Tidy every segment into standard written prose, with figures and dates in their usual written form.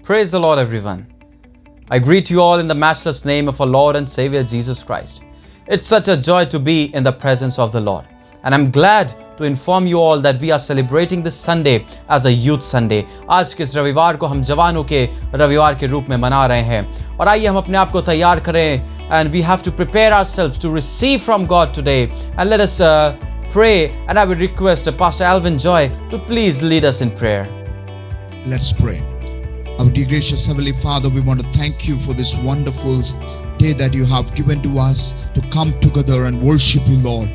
Praise the Lord, everyone. I greet you all in the matchless name of our Lord and Savior Jesus Christ. It's such a joy to be in the presence of the Lord. And I'm glad to inform you all that we are celebrating this Sunday as a Youth Sunday. आज के इस रविवार को हम जवानों के रविवार के रूप में मना रहे हैं और आइए हम अपने आप को तैयार करें and we have to prepare ourselves to receive from God today. And let us pray, and I would request Pastor Alvin Joy to please lead us in prayer. Let's pray. Our dear gracious Heavenly Father, we want to thank you for this wonderful day that you have given to us to come together and worship you, Lord.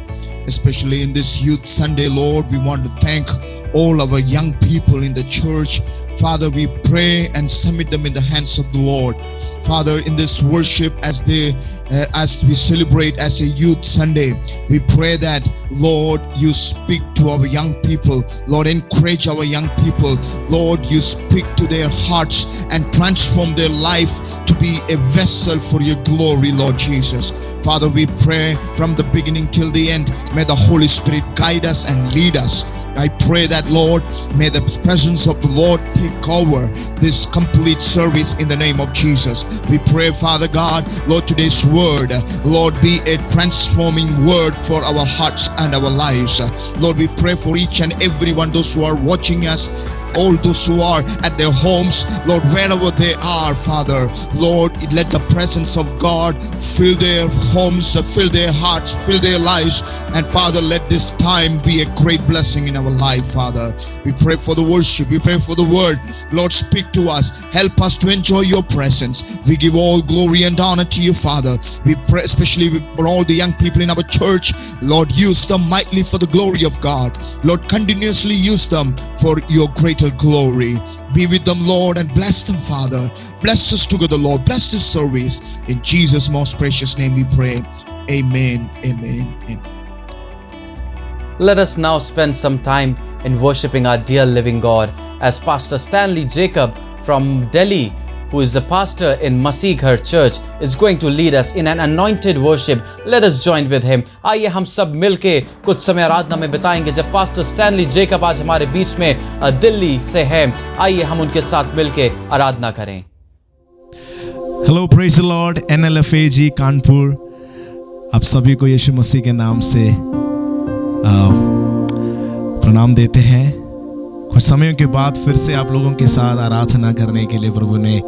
Especially in this Youth Sunday, Lord, we want to thank all our young people in the church. Father, we pray and submit them in the hands of the Lord. Father, in this worship as we celebrate as a Youth Sunday, we pray that, Lord, you speak to our young people. Lord, encourage our young people. Lord, you speak to their hearts and transform their life to be a vessel for your glory, Lord Jesus. Father, we pray from the beginning till the end, may the Holy Spirit guide us and lead us. I pray that, Lord, may the presence of the Lord take over this complete service in the name of Jesus. We pray, Father God, Lord, today's word, Lord, be a transforming word for our hearts and our lives. Lord, we pray for each and everyone, those who are watching us, all those who are at their homes, Lord, wherever they are, Father, Lord, let the presence of God fill their homes, fill their hearts, fill their lives, and Father, let this time be a great blessing in our life, Father. We pray for the worship, we pray for the word. Lord, speak to us, help us to enjoy your presence. We give all glory and honor to you, Father. We pray especially for all the young people in our church. Lord, use them mightily for the glory of God. Lord, continuously use them for your greater glory. Be with them, Lord, and bless them, Father. Bless us together, Lord. Bless this service. In Jesus' most precious name we pray. Amen, amen, amen. Let us now spend some time in worshiping our dear living God as Pastor Stanley Jacob from Delhi, who is a pastor in Masighar Church, is going to lead us in an anointed worship. Let us join with him. आइए हम सब मिलके कुछ समय आराधना में बिताएंगे जब pastor Stanley Jacob आज हमारे बीच में दिल्ली से हैं. आइए हम उनके साथ मिलके आराधना करें. Hello, praise the Lord, NLFAG Kanpur. आप सभी को यीशु मसीह के नाम से प्रणाम देते हैं. कुछ समयों के बाद फिर से आप लोगों के साथ आराधना करने के लिए प्रभु ने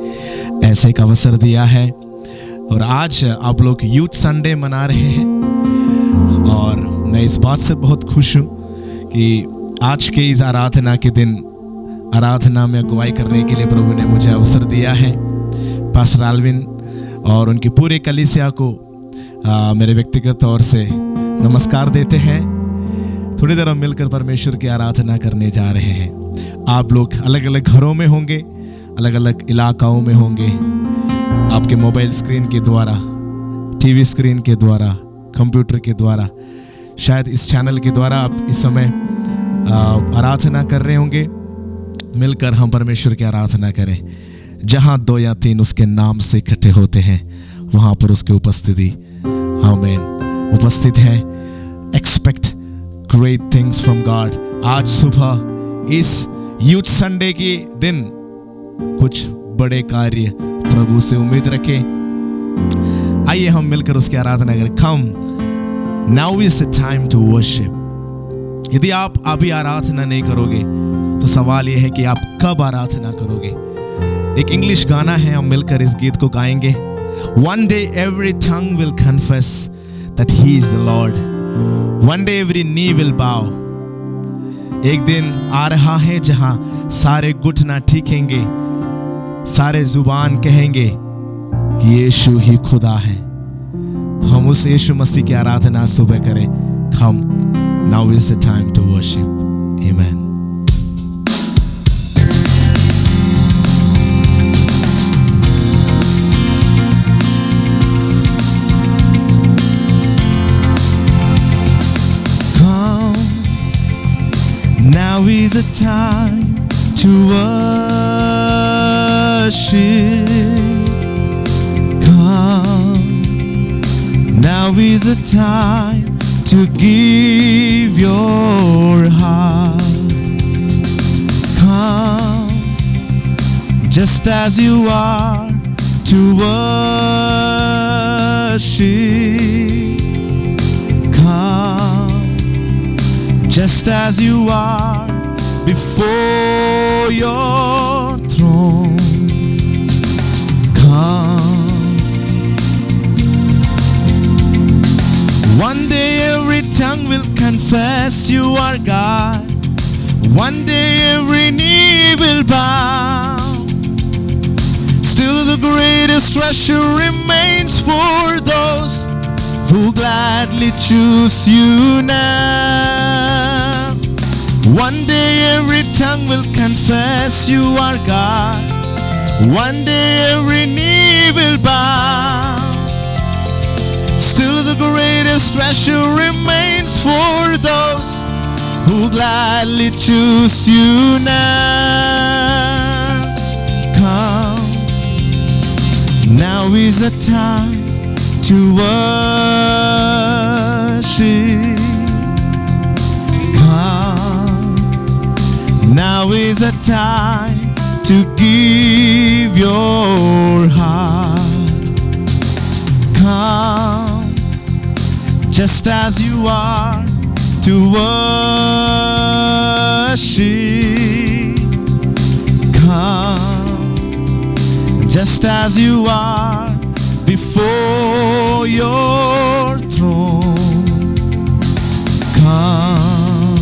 ऐसे एक अवसर दिया है. और आज आप लोग यूथ संडे मना रहे हैं और मैं इस बात से बहुत खुश हूँ कि आज के इस आराधना के दिन आराधना में अगुवाई करने के लिए प्रभु ने मुझे अवसर दिया है. पास्टर आल्विन और उनकी पूरे कलीसिया को मेरे व्यक्तिगत तौर से नमस्कार देते हैं. थोड़ी देर हम मिलकर परमेश्वर की आराधना करने जा रहे हैं. आप लोग अलग अलग घरों में होंगे, अलग अलग इलाकाओं में होंगे, आपके मोबाइल स्क्रीन के द्वारा, टीवी स्क्रीन के द्वारा, कंप्यूटर के द्वारा, शायद इस चैनल के द्वारा आप इस समय आराधना कर रहे होंगे. मिलकर हम परमेश्वर की आराधना करें. जहाँ 2 या 3 उसके नाम से इकट्ठे होते हैं वहाँ पर उसकी उपस्थिति आमीन उपस्थित है. Expect great things from God. आज सुबह इस यूथ संडे के दिन कुछ बड़े कार्य प्रभु से उम्मीद रखें. आइए हम मिलकर उसकी आराधना करें. Come now is the time to worship. यदि आप अभी आराधना नहीं करोगे तो सवाल यह है कि आप कब आराधना करोगे. एक इंग्लिश गाना है, हम मिलकर इस गीत को गाएंगे. One day every tongue will confess that he is the Lord. One day every knee will bow. एक दिन आ रहा है जहां सारे घुटना टेकेंगे, सारे जुबान कहेंगे कि यीशु ही खुदा है. तो हम उस यीशु मसीह की आराधना सुबह करें. Come, now is the time to worship. Amen. Now is the time to worship. Come. Now is the time to give your heart. Come. just as you are, to worship. Come, just as you are, before your throne. Come. One day every tongue will confess you are God. One day every knee will bow. Still the greatest treasure remains for those who gladly choose you now. One day every tongue will confess you are God. One day every knee will bow. Still the greatest treasure remains for those who gladly choose you now. Come, now is the time to worship. Come, now is the time to give your heart. Come, just as you are, to worship. Come, just as you are, before your throne. Come.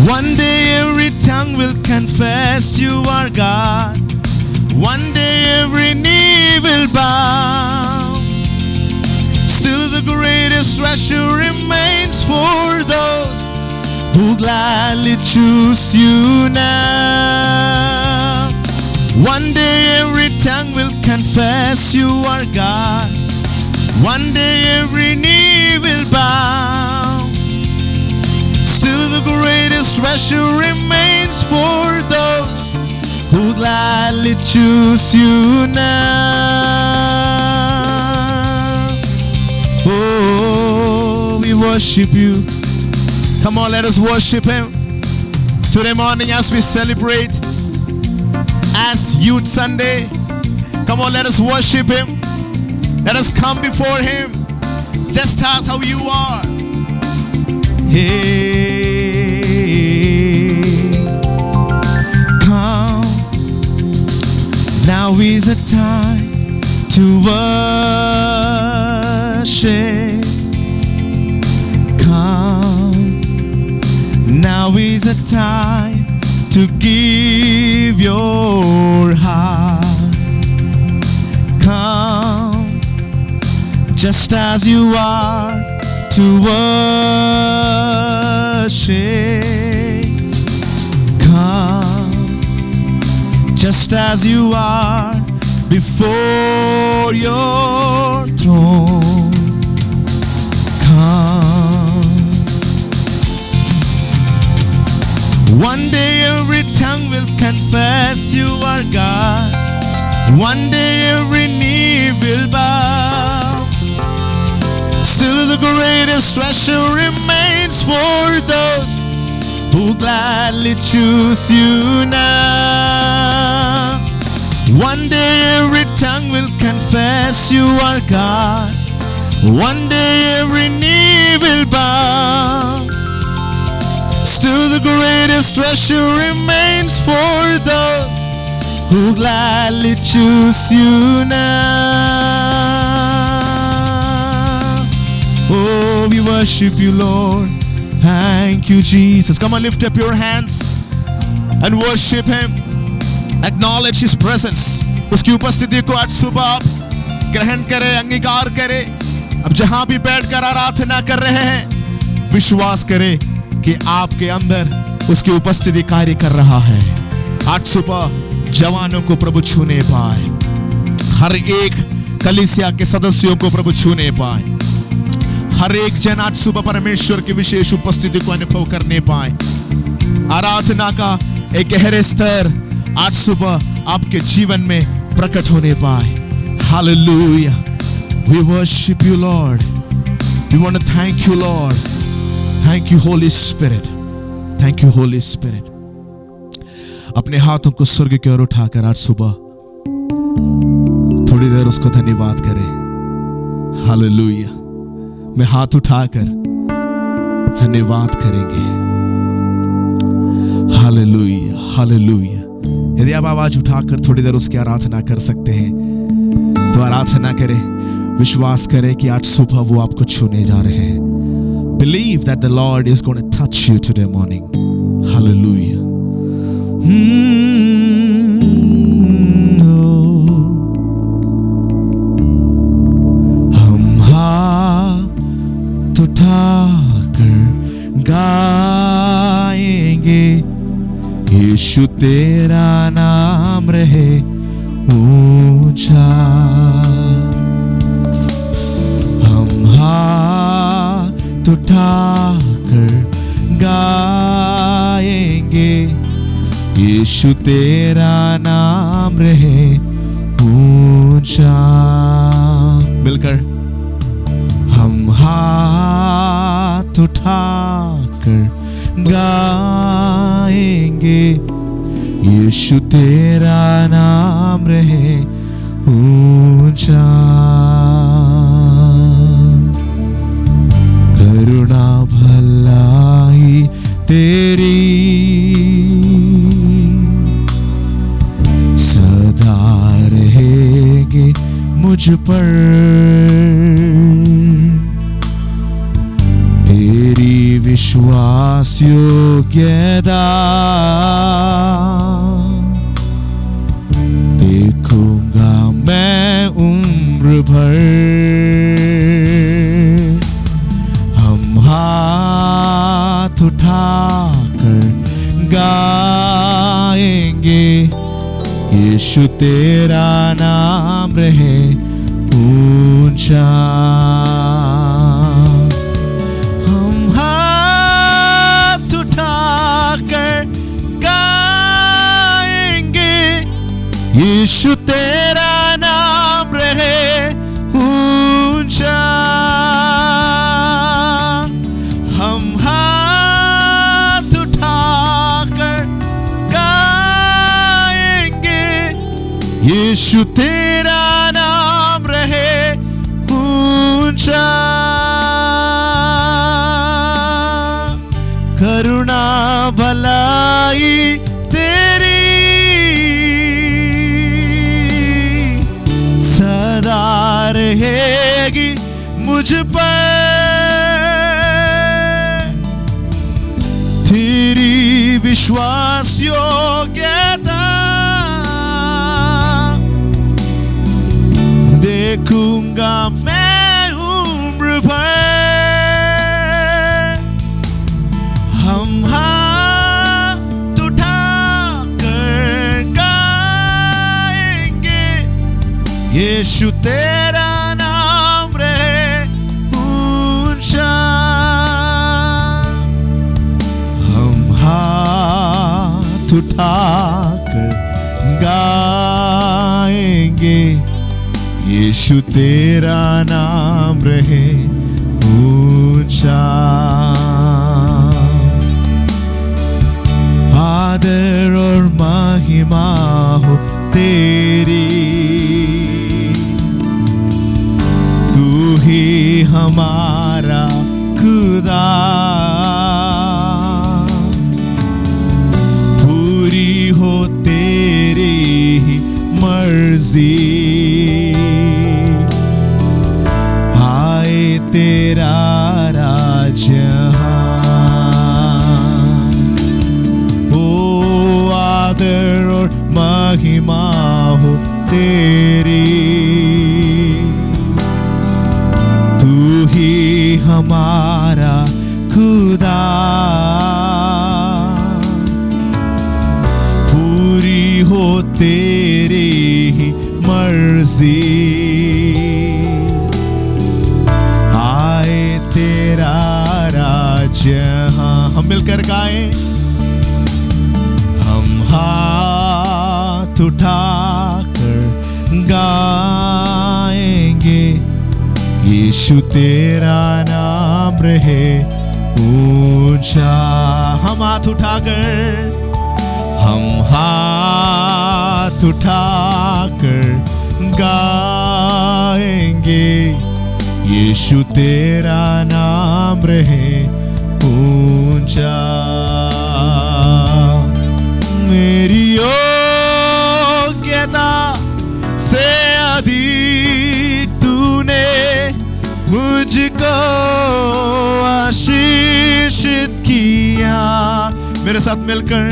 One day every tongue will confess you are God. One day every knee will bow. Still the greatest treasure remains for those who gladly choose you now. One day every tongue will confess you are God. One day every knee will bow. Still the greatest treasure remains for those who gladly choose you now. Oh, we worship you. Come on, let us worship Him. Today morning as we celebrate as Youth Sunday, come on, let us worship Him. Let us come before Him just as how you are. Hey, come, now is the time to worship. Come, now is the time to give your heart. Come, just as you are, to worship. Come, just as you are, before your throne. Come. One day every tongue will confess you are God. One day every knee will bow. Still the greatest treasure remains for those who gladly choose you now. One day every tongue will confess you are God. One day every knee will bow. Still the greatest treasure remains for those who gladly choose you now. Oh, we worship you, Lord. Thank you, Jesus. Come on, lift up your hands and worship Him. Acknowledge His presence. उसकी उपस्थिति को आज सुबह आप ग्रहण करें, अंगीकार करें. अब जहां भी बैठकर आराधना कर रहे हैं, विश्वास करें कि आपके अंदर उसकी उपस्थिति कार्य कर रहा है. आज सुबह जवानों को प्रभु छूने पाए, हर एक कलीसिया के सदस्यों को प्रभु छूने पाए, हर एक जन आज सुबह परमेश्वर की विशेष उपस्थिति को अनुभव करने पाए. आराधना का एक गहरे स्तर आज सुबह आपके जीवन में प्रकट होने पाए. Hallelujah. We worship you, Lord. We want to thank you, Lord. Thank you, Holy Spirit. Thank you, Holy Spirit. अपने हाथों को स्वर्ग की ओर उठाकर आज सुबह थोड़ी देर उसको धन्यवाद करें। हालेलुया। मैं हाथ उठाकर धन्यवाद करेंगे। Hallelujah, hallelujah. यदि आप आवाज उठाकर थोड़ी देर उसकी आराधना कर सकते हैं तो आराधना करें। विश्वास करें कि आज सुबह वो आपको छूने जा रहे हैं। Believe that the Lord is going to touch you today morning. Hallelujah. हम हाथ उठाकर गाएंगे, यीशु तेरा नाम रहे ऊंचा। हम हाथ उठाकर गाएंगे, यीशु तेरा नाम रहे ऊंचा। मिलकर हम हाथ उठाकर गाएंगे, यीशु तेरा नाम रहे ऊंचा। करुणा भलाई तेरी सदा रहेगी मुझ पर, तेरी विश्वास योग्यता देखूंगा मैं उम्र भर। हम हाथ उठाकर गाएंगे, यीशु तेरा नाम रहे ऊंचा। हम हाथ उठाकर गाएंगे, यीशु तेरा नाम रहे ऊंचा। हम हाथ उठाकर गाएंगे, यीशु तेरा नाम रहे ऊंचा। करुणा भलाई तेरी सदा रहेगी मुझ पर, तेरी विश्वास योग्यता देखूंगा मैं उम्र भर। हम हाथ उठाकर गाएंगे, यीशु तेरा नाम रहे ऊंचा। हम हाथ उठाकर गाएंगे, यीशु तेरा नाम रहे ऊंचा। आदर और महिमा हो तेरी, तू ही हमारा खुदा। पूरी हो तेरी ही मर्जी, आए तेरा राज्य। ओ आदर और महिमा हो तेरी, तू ही हमारा खुदा। पूरी हो तेरी ही मर्जी, आए तेरा राज्य। हाँ, हम मिलकर गाएं। हम हाथ उठाकर गाएंगे, यीशु तेरा नाम रहे ऊंचा। हम हाथ उठाकर हम हाथ उठाकर गाएंगे, यीशु तेरा नाम रहे ऊंचा। मेरी योग्यता से अधिक तूने मुझको आशीषित किया। मेरे साथ मिलकर,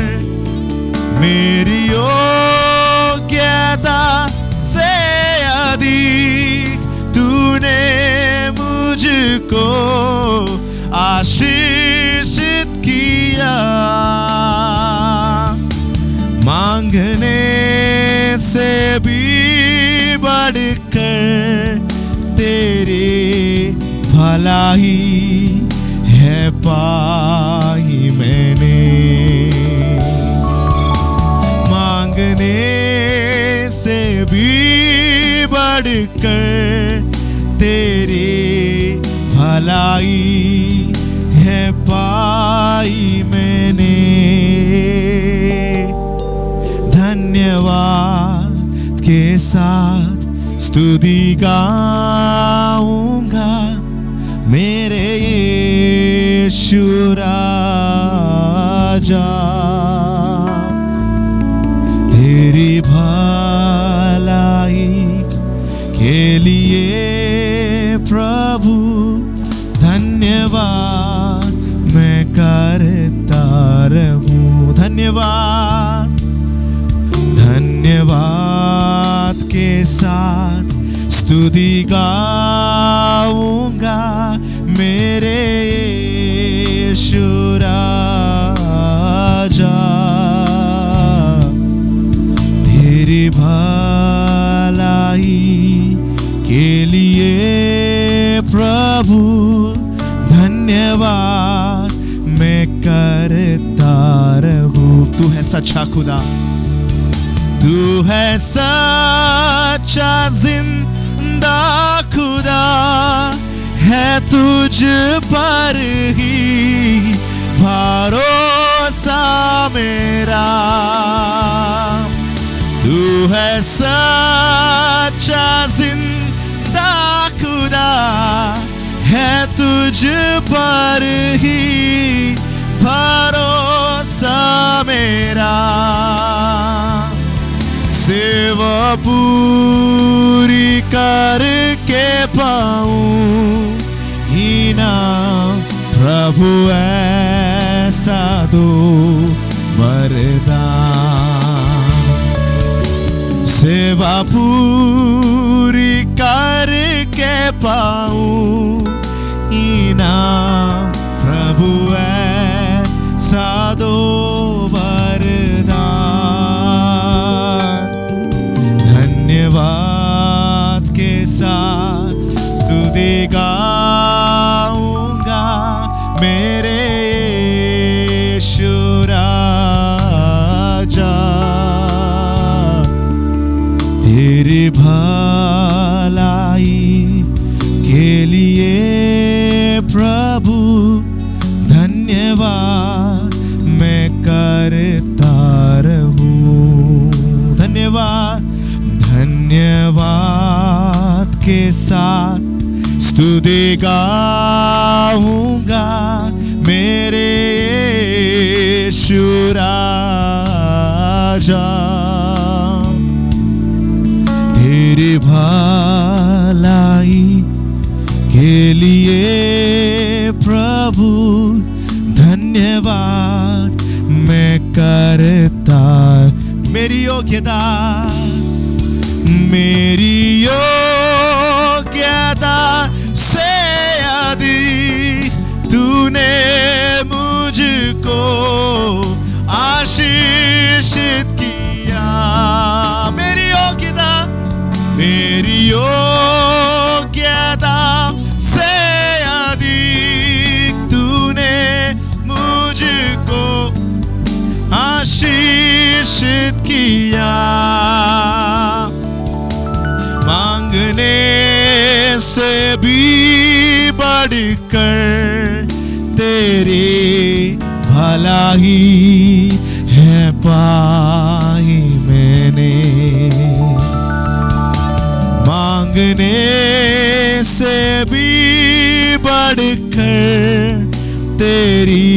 मेरी योग्यता से अधिक तूने मुझको आशीषित किया। मांगने से भी बढ़कर तेरी भलाई है पाई मैंने। मांगने से भी बढ़कर तेरी भलाई है पाई मैंने। धन्यवाद के साथ स्तुति गाऊंगा मेरे यीशु राजा। तेरी भलाई के लिए प्रभु धन्यवाद मैं करता रहूं। धन्यवाद, धन्यवाद के साथ स्तुति गाऊंगा मेरे यीशु राजा। तेरी भलाई के लिए प्रभु धन्यवाद मैं करता रहूं। तू है सच्चा खुदा, तू है सच्चा जिंदा खुदा, है तुझ पर ही भरोसा मेरा। तू है सच्चा जिंदा खुदा, है तुझ पर ही भरोसा मेरा। सेवा पूरी करके पाऊं इनाम प्रभु ऐसा दो वरदान। सेवा पूरी करके पाऊं इनाम प्रभु ऐसा दो वरदान। धन्यवाद के साथ स्तुति गाऊंगा मेरे यीशु राजा। तेरी भलाई के लिए प्रभु धन्यवाद मैं करता रहूं। धन्यवाद, धन्यवाद के साथ स्तुति गाऊंगा मेरे यीशु राजा। तेरी भलाई के लिए प्रभु धन्यवाद मैं करता। मेरी योग्यता, मेरी योग्यता से अधिक तूने मुझको आशीषित किया। मेरी योग्यता, मेरी योग्यता से अधिक तूने मुझको आशीषित किया। मांगने से भी बढ़कर तेरी भलाई है पा पाई मैंने, मांगने से भी बढ़कर तेरी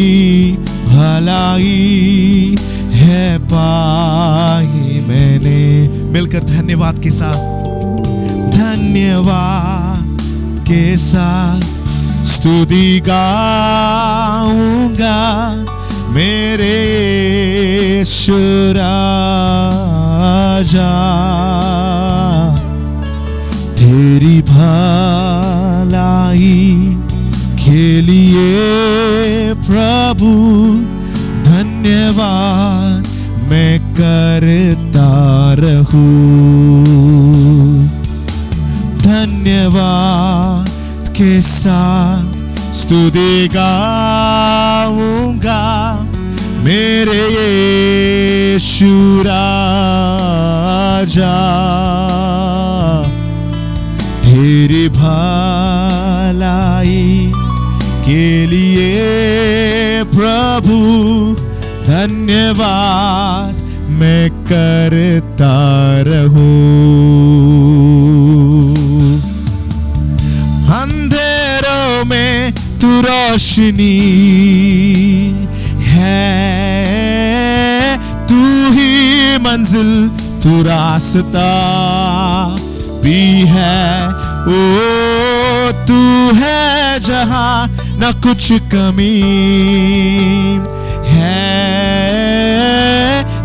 भलाई है पाई मैंने। मिलकर धन्यवाद के साथ, धन्यवाद के साथ स्तुति गाऊंगा मेरे यीशु राजा। तेरी भलाई के लिए प्रभु धन्यवाद मैं करता रहूं। धन्यवाद के साथ स्तुति गाऊंगा मेरे यीशु राजा। तेरी भलाई के लिए प्रभु धन्यवाद मैं करता रहूं। अंधेरों में तू रोशनी है, तू ही मंजिल तू रास्ता भी है। ओ तू है जहां न कुछ कमी है,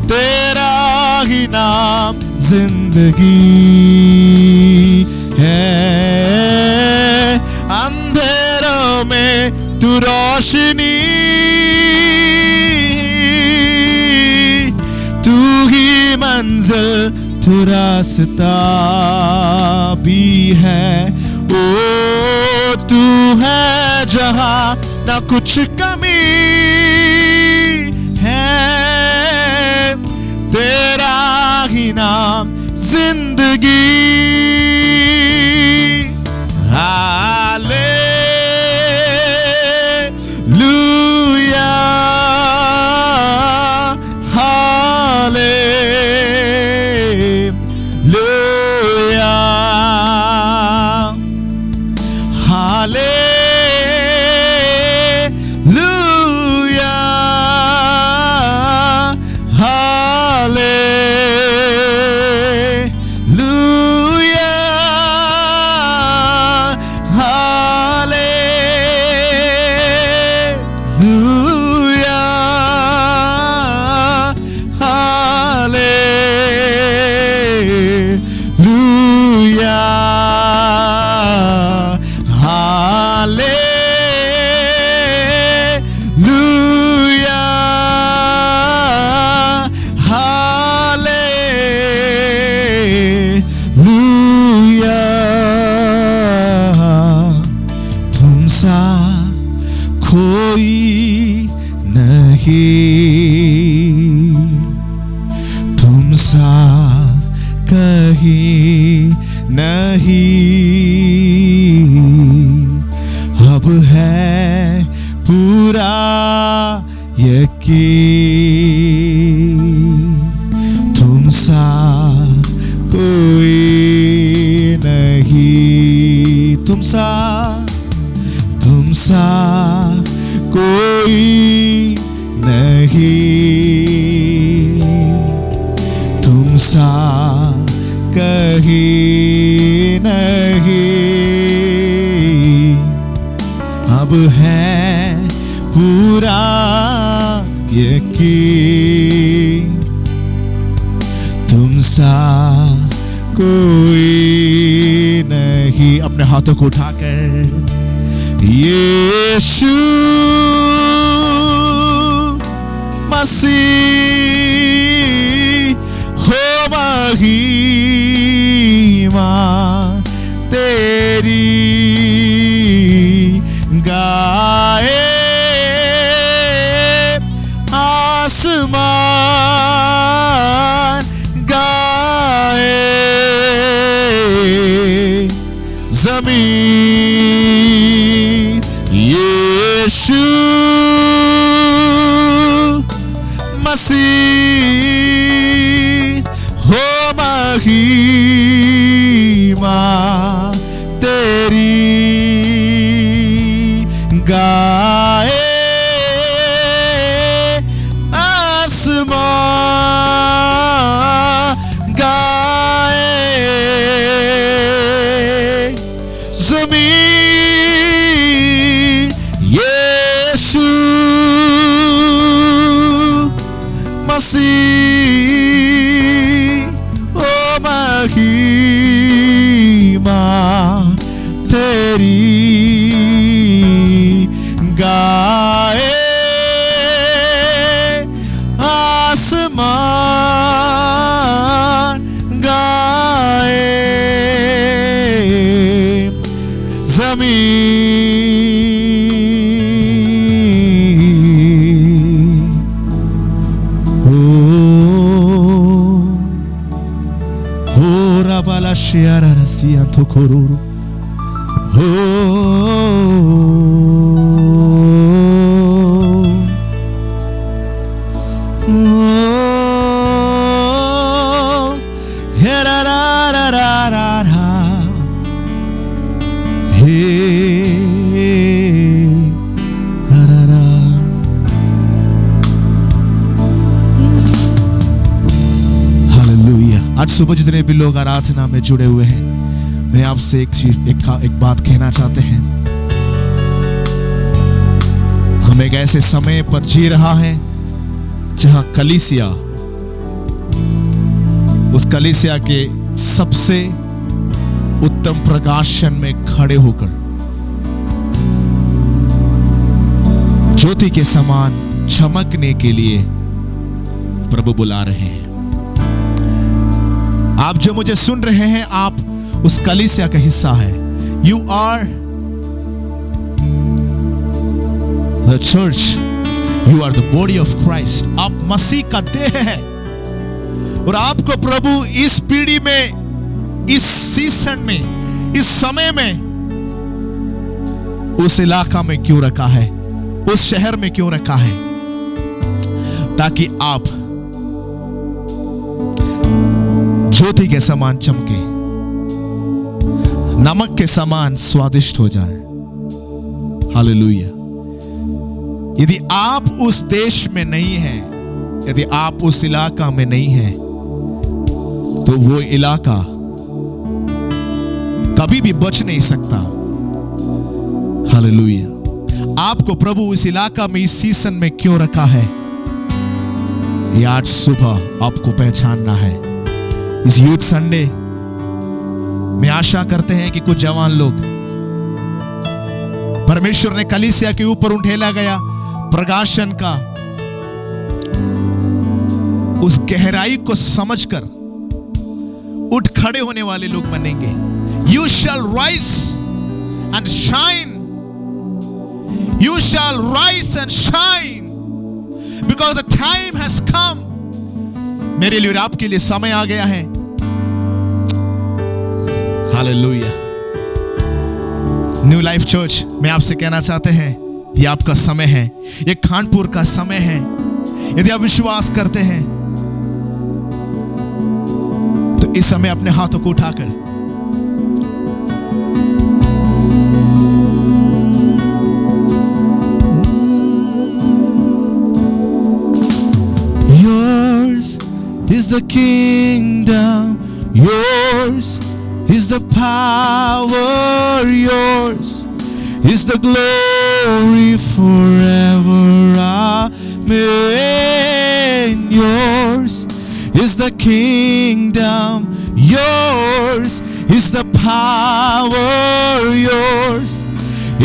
तेरा ही नाम जिंदगी है। अंधेरों में तू रोशनी, तू ही मंजिल तू रास्ता भी है। ओ तू है जहां ना कुछ कमी है, तेरा ही नाम जिंदगी। Hallelujah, hallelujah, hallelujah, hallelujah, hallelujah, hallelujah, hallelujah, hallelujah. तुम सा कोई नहीं, तुम सा कहीं नहीं, अब है पूरा यकीन। तुम सा कोई नहीं, तुम सा कोई नहीं, तुम सा कहीं नहीं, अब है पूरा यकीन। तुम सा कोई नहीं। अपने हाथों को उठाकर यीशु मसीह हो महिमा तेरी गाए आसमान, गाए जमीन। यीशु मसीह महिमा तेरी गाए आसमां, गाए ज़मीन, यीशु मसीह। ओ महिमा तेरी गाए आसमान, गाए ज़मीन। ओ राबाला शियारा रसिया तो कोरोरो। आज सुबह जितने भी लोग आराधना में जुड़े हुए हैं, मैं आपसे एक बात कहना चाहते हैं। हम एक ऐसे समय पर जी रहा है जहां कलीसिया, उस कलीसिया के सबसे उत्तम प्रकाशन में खड़े होकर ज्योति के समान चमकने के लिए प्रभु बुला रहे हैं। आप जो मुझे सुन रहे हैं, आप उस कलीसिया का हिस्सा है। You are the church, you are the body of Christ. आप मसीह का देह है। और आपको प्रभु इस पीढ़ी में, इस सीजन में, इस समय में उस इलाका में क्यों रखा है, उस शहर में क्यों रखा है, ताकि आप ज्योति के समान चमके, नमक के समान स्वादिष्ट हो जाए। हालेलुया। यदि आप उस देश में नहीं हैं, यदि आप उस इलाका में नहीं हैं, तो वो इलाका कभी भी बच नहीं सकता। हालेलुया। आपको प्रभु इस इलाका में, इस सीजन में क्यों रखा है, ये आज सुबह आपको पहचानना है। इस यूथ संडे में आशा करते हैं कि कुछ जवान लोग, परमेश्वर ने कलीसिया के ऊपर उठेला गया प्रकाशन का उस गहराई को समझकर उठ खड़े होने वाले लोग बनेंगे। You shall rise and shine. You shall rise and shine because the time has come. मेरे लिए और आपके लिए समय आ गया है। हालेलुया। न्यू लाइफ चर्च में आपसे कहना चाहते हैं, ये आपका समय है, ये खानपुर का समय है। यदि आप विश्वास करते हैं तो इस समय अपने हाथों को उठाकर yours is the kingdom, yours is the power, yours is the glory forever. Amen. Yours is the kingdom, yours is the power, yours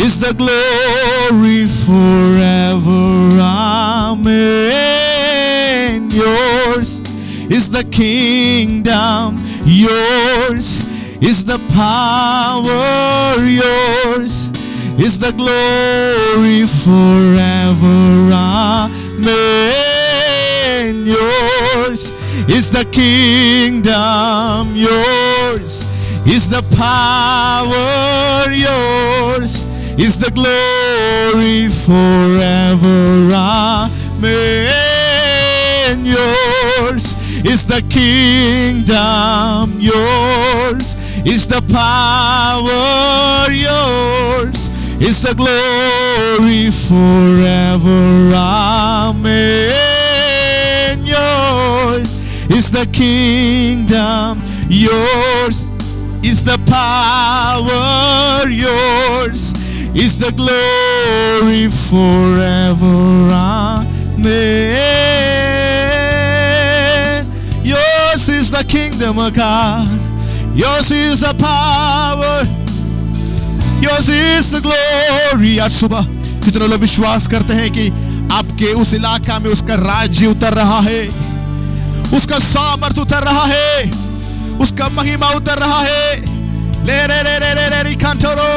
is the glory forever. Amen. Yours is the kingdom, yours is the power, yours is the glory forever. Amen. Yours is the kingdom, yours is the power, yours is the glory forever. Amen. Yours is the kingdom, yours is the power, yours is the glory forever. Amen. Yours is the kingdom, yours is the power, yours is the glory forever. Amen. Yours is the kingdom of God, yours is the power, yours is the glory. आज सुबह कितने लोग विश्वास करते हैं कि आपके उस इलाका में उसका राज्य उतर रहा है, उसका सामर्थ उतर रहा है, उसका महिमा उतर रहा है। ले रे रे रे रे रे कंटरो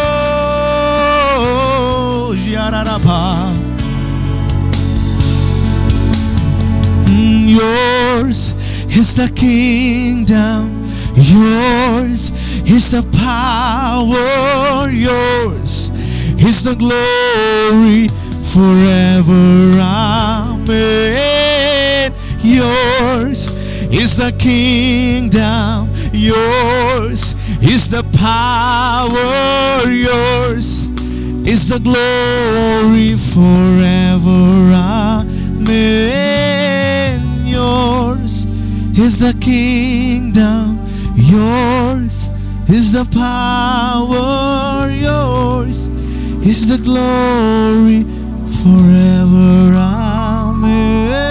याराबा। Yours is the kingdom, yours is the power, yours is the glory forever. Amen. Yours is the kingdom, yours is the power, yours is the glory forever. Amen. Yours is the kingdom, yours is the power, yours is the glory forever. Amen.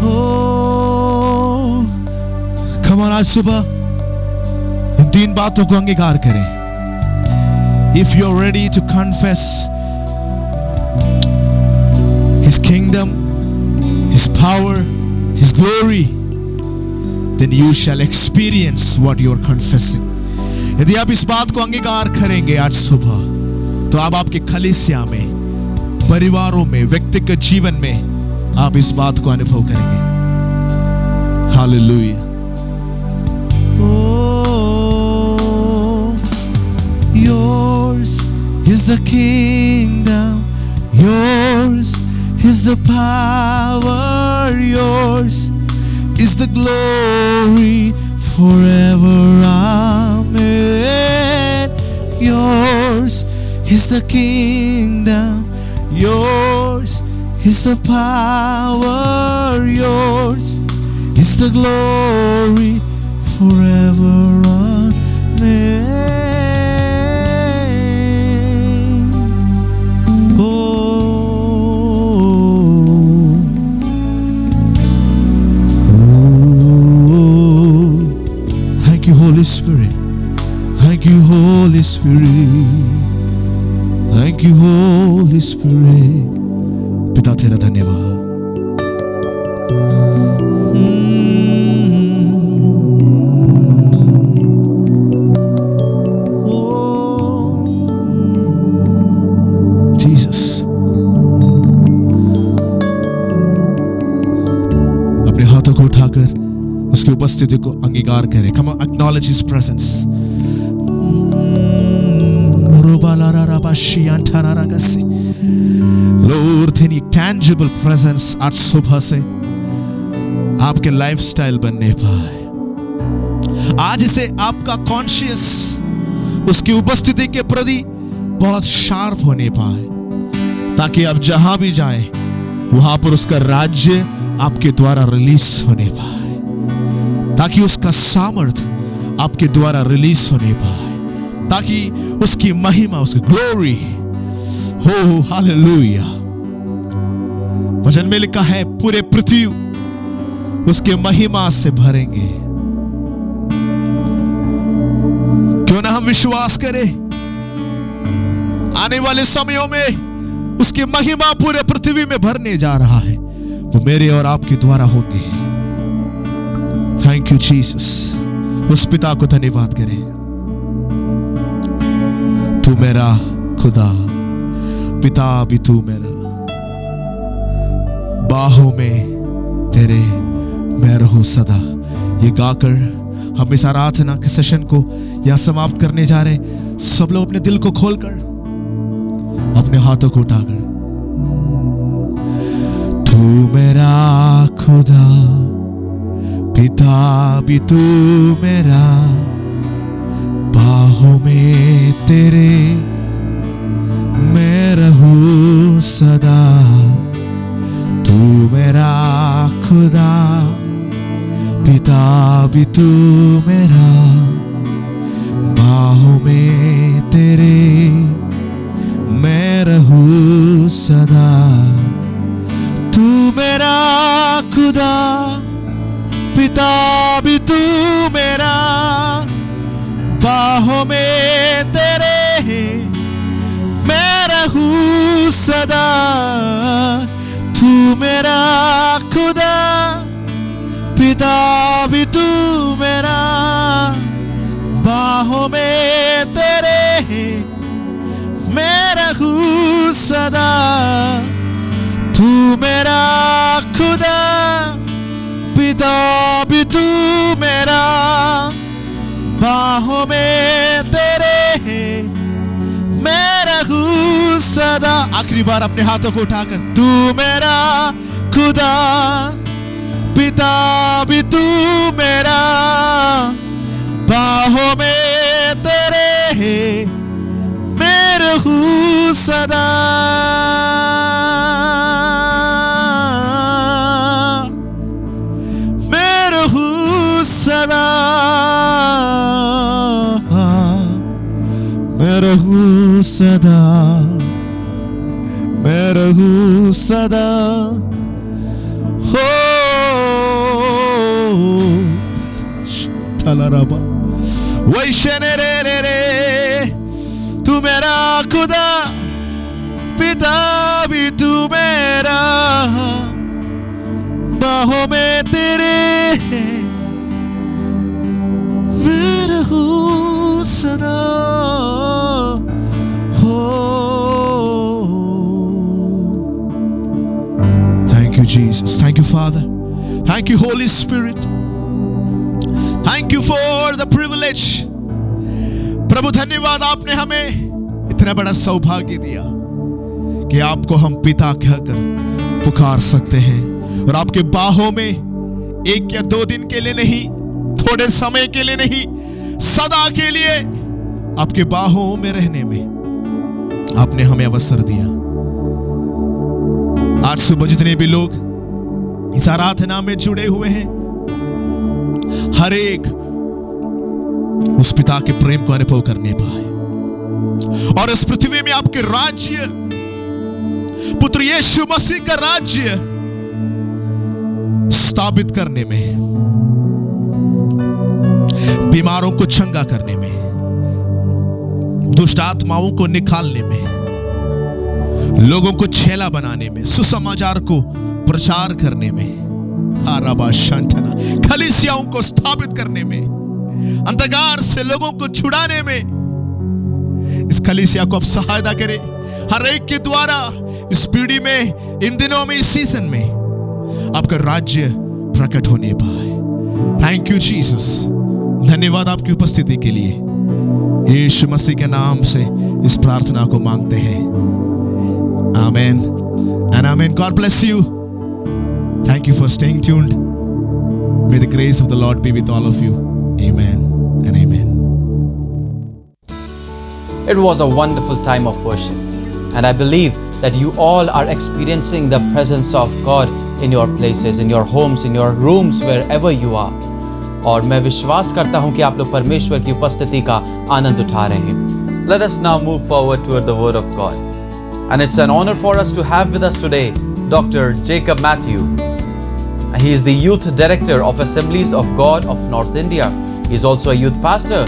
Oh, come on, आज सुबह इन 3 बातों को अंगीकार करें. If you're ready to confess His kingdom, His power, His glory, then you shall experience what you are confessing. यदि आप इस बात को अंगीकार करेंगे आज सुबह, तो आप आपके कलीसिया में, परिवारों में, व्यक्तिगत जीवन में आप इस बात को अनुभव करेंगे. Hallelujah. Oh, yours is the kingdom, yours is the power, yours is the glory forever. Amen. Yours is the kingdom, yours is the power, yours is the glory forever. Amen. Holy Spirit, thank you, Holy Spirit, thank you, Holy Spirit. पिता तेरा धन्यवाद. Jesus, अपने हाथों को उठाकर उसकी उपस्थिति को अंगीकार करें. Come on, acknowledge His presence. Lord, तेरी tangible presence आज सुबह से आपके लाइफस्टाइल बनने पाए. आज से आपका कॉन्शियस उसकी उपस्थिति के प्रति बहुत शार्प होने पाए, ताकि आप जहां भी जाएं वहां पर उसका राज्य आपके द्वारा रिलीज होने पाए, ताकि उसका सामर्थ आपके द्वारा रिलीज होने पाए, ताकि उसकी महिमा, उसकी ग्लोरी हो. हालेलुया. वचन में लिखा है पूरे पृथ्वी उसके महिमा से भरेंगे. क्यों ना हम विश्वास करें, आने वाले समयों में उसकी महिमा पूरे पृथ्वी में भरने जा रहा है. वो मेरे और आपके द्वारा होंगे. Thank you Jesus. उस पिता को धन्यवाद करें. तू मेरा खुदा, पिता भी तू मेरा, बाहों में तेरे मैं रहूं सदा. ये गाकर हम इस आराधना के सेशन को यहां समाप्त करने जा रहे. सब लोग अपने दिल को खोलकर, अपने हाथों को उठाकर, तू मेरा खुदा, पिता भी तू मेरा, बाहों में तेरे मैं रहूं सदा। तू मेरा खुदा, पिता भी तू मेरा, बाहों में तेरे मैं रहूं सदा। तू मेरा खुदा, पिता भी तू मेरा, बाहों में तेरे मैं रहूं सदा। तू मेरा खुदा, पिता भी तू मेरा, बाहों में तेरे मैं रहूं सदा। तू मेरा खुदा, पिता भी तू मेरा, बाहों में तेरे मैं रहूं सदा। आखिरी बार अपने हाथों को उठाकर, तू मेरा खुदा, पिता भी तू मेरा, बाहों में तेरे मैं रहूं सदा। मैं रहूं सदा, मैं रहूं सदा, मैं रहूं सदा। हो थलरबा वैशने रे रे रे। तू मेरा खुदा, पिता भी तू मेरा, बाहों में तेरे मैं रहूं सदा। हो thank you Jesus, thank you father, thank you holy spirit, thank you for the privilege. प्रभु धन्यवाद, आपने हमें इतना बड़ा सौभाग्य दिया कि आपको हम पिता कहकर पुकार सकते हैं, और आपके बाहों में एक या दो दिन के लिए नहीं, थोड़े समय के लिए नहीं, सदा के लिए आपके बाहों में रहने में आपने हमें अवसर दिया। आज सुबह जितने भी लोग इस आराधना में जुड़े हुए हैं, हर एक उस पिता के प्रेम को अनुभव करने पाए, और इस पृथ्वी में आपके राज्य, पुत्र यीशु मसीह का राज्य स्थापित करने में, बीमारों को चंगा करने में, दुष्ट आत्माओं को निकालने में, लोगों को छेला बनाने में, सुसमाचार को प्रचार करने में, कलीसियाओं को स्थापित करने में, अंधकार से लोगों को छुड़ाने में, इस कलीसिया को आप सहायता करें। हर एक के द्वारा इस पीढ़ी में, इन दिनों में, इस सीजन में आपका राज्य प्रकट होने पाए। थैंक यू जीसस, धन्यवाद आपकी उपस्थिति के लिए। यीशु मसीह के नाम से इस प्रार्थना को मांगते हैं, amen and amen. God bless you. Thank you for staying tuned. May the grace of the Lord be with all of you. Amen and amen. It was a wonderful time of worship, and I believe that you all are experiencing the presence of God in your places, in your homes, in your rooms, wherever you are. और मैं विश्वास करता हूँ कि आप लोग परमेश्वर की उपस्थिति का आनंद उठा रहे हैं। Let us now move forward toward the Word of God. And it's an honor for us to have with us today Dr. Jacob Matthew. He is the Youth Director of Assemblies of God of North India. He is also a youth pastor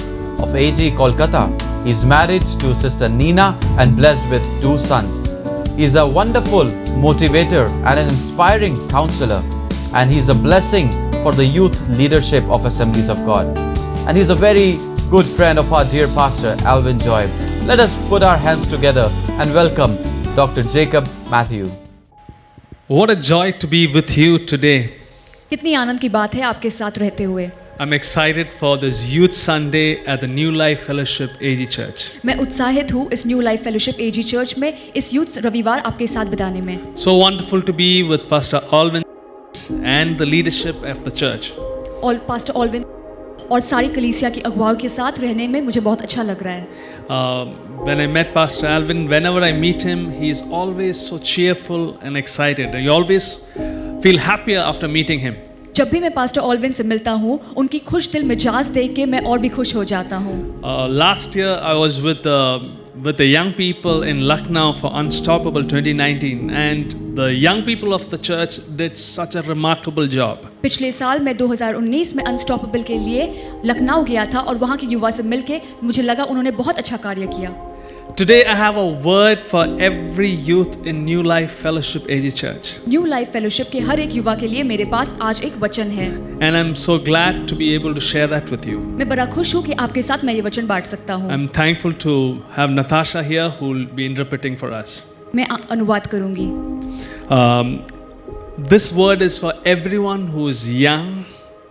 of AG Kolkata. He is married to Sister Nina and blessed with 2 sons. He is a wonderful motivator and an inspiring counselor. And he is a blessing for the youth leadership of Assemblies of God. And he is a very good friend of our dear pastor Alvin Joy. Let us put our hands together and welcome Dr. Jacob Matthew. What a joy to be with you today. कितनी आनंद की बात है आपके साथ रहते हुए। I'm excited for this Youth Sunday at the New Life Fellowship AG Church. मैं उत्साहित हूँ इस new life fellowship AG church में इस यूथ रविवार आपके साथ बिताने में। So wonderful to be with Pastor Alvin and the leadership of the church. Pastor Alvin और सारी कलीसिया की अगुवाओं के साथ रहने में मुझे बहुत अच्छा लग रहा है। When I met Pastor Alvin, whenever I meet him, he is always so cheerful and excited. You always feel happier after meeting him. जब भी मैं पास्टर ऑल्विन से मिलता हूँ, उनकी खुश दिल मिजाज देख के मैं और भी खुश हो जाता हूँ। Last year I was with the young people in Lucknow for Unstoppable 2019, and the young people of the church did such a remarkable job. पिछले साल मैं 2019 में अनस्टॉपेबल के लिए लखनऊ गया था और वहाँ के युवा से मिलके मुझे लगा उन्होंने बहुत अच्छा कार्य किया। Today I have a word for every youth in New Life Fellowship AG Church. New life fellowship के हर एक युवा के लिए मेरे पास आज एक वचन है। And I'm so glad to be able to share that with you. मैं बड़ा खुश हूँ कि आपके साथ मैं ये वचन बांट सकता हूँ। I'm thankful to have Natasha here who will be interpreting for us. मैं अनुवाद करूँगी। This word is for everyone who is young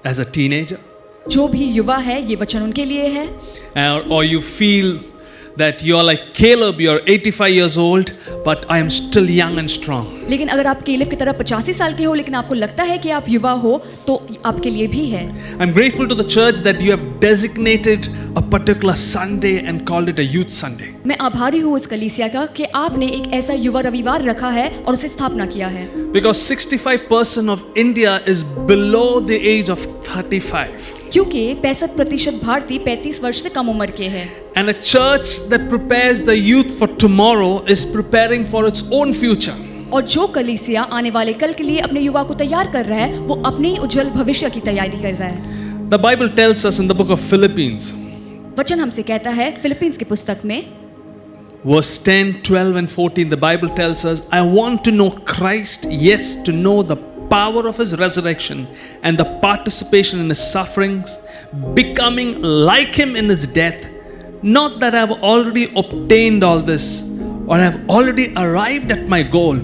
as a teenager, जो भी युवा है ये वचन उनके लिए है। or you feel that you're like Caleb, you're 85 years old, but I am still young and strong. लेकिन अगर आप केलेब की तरह 85 साल के हो लेकिन आपको लगता है कि आप युवा हो तो आपके लिए भी है। I'm grateful to the church that you have designated a particular Sunday and called it a Youth Sunday. मैं आभारी हूँ इस कलीसिया का कि आपने एक ऐसा युवा रविवार रखा है और उसे स्थापना किया है। Because 65% of India is below the age of 35. क्योंकि 65% भारतीय 35 वर्ष से कम उम्र के हैं। And a church that prepares the youth for tomorrow is preparing for its own future. और जो कलीसिया आने वाले कल के लिए अपने युवा को तैयार कर रहा है वो अपने ही उज्जवल भविष्य की तैयारी कर रहा है। The Bible tells us in the book of Philippians, वचन हमसे कहता है फिलिपींस की पुस्तक में verse 10, 12 and 14, the Bible tells us, I want to know Christ, yes, to know the power of his resurrection and the participation in his sufferings, becoming like him in his death. Not that I have already obtained all this or I have already arrived at my goal,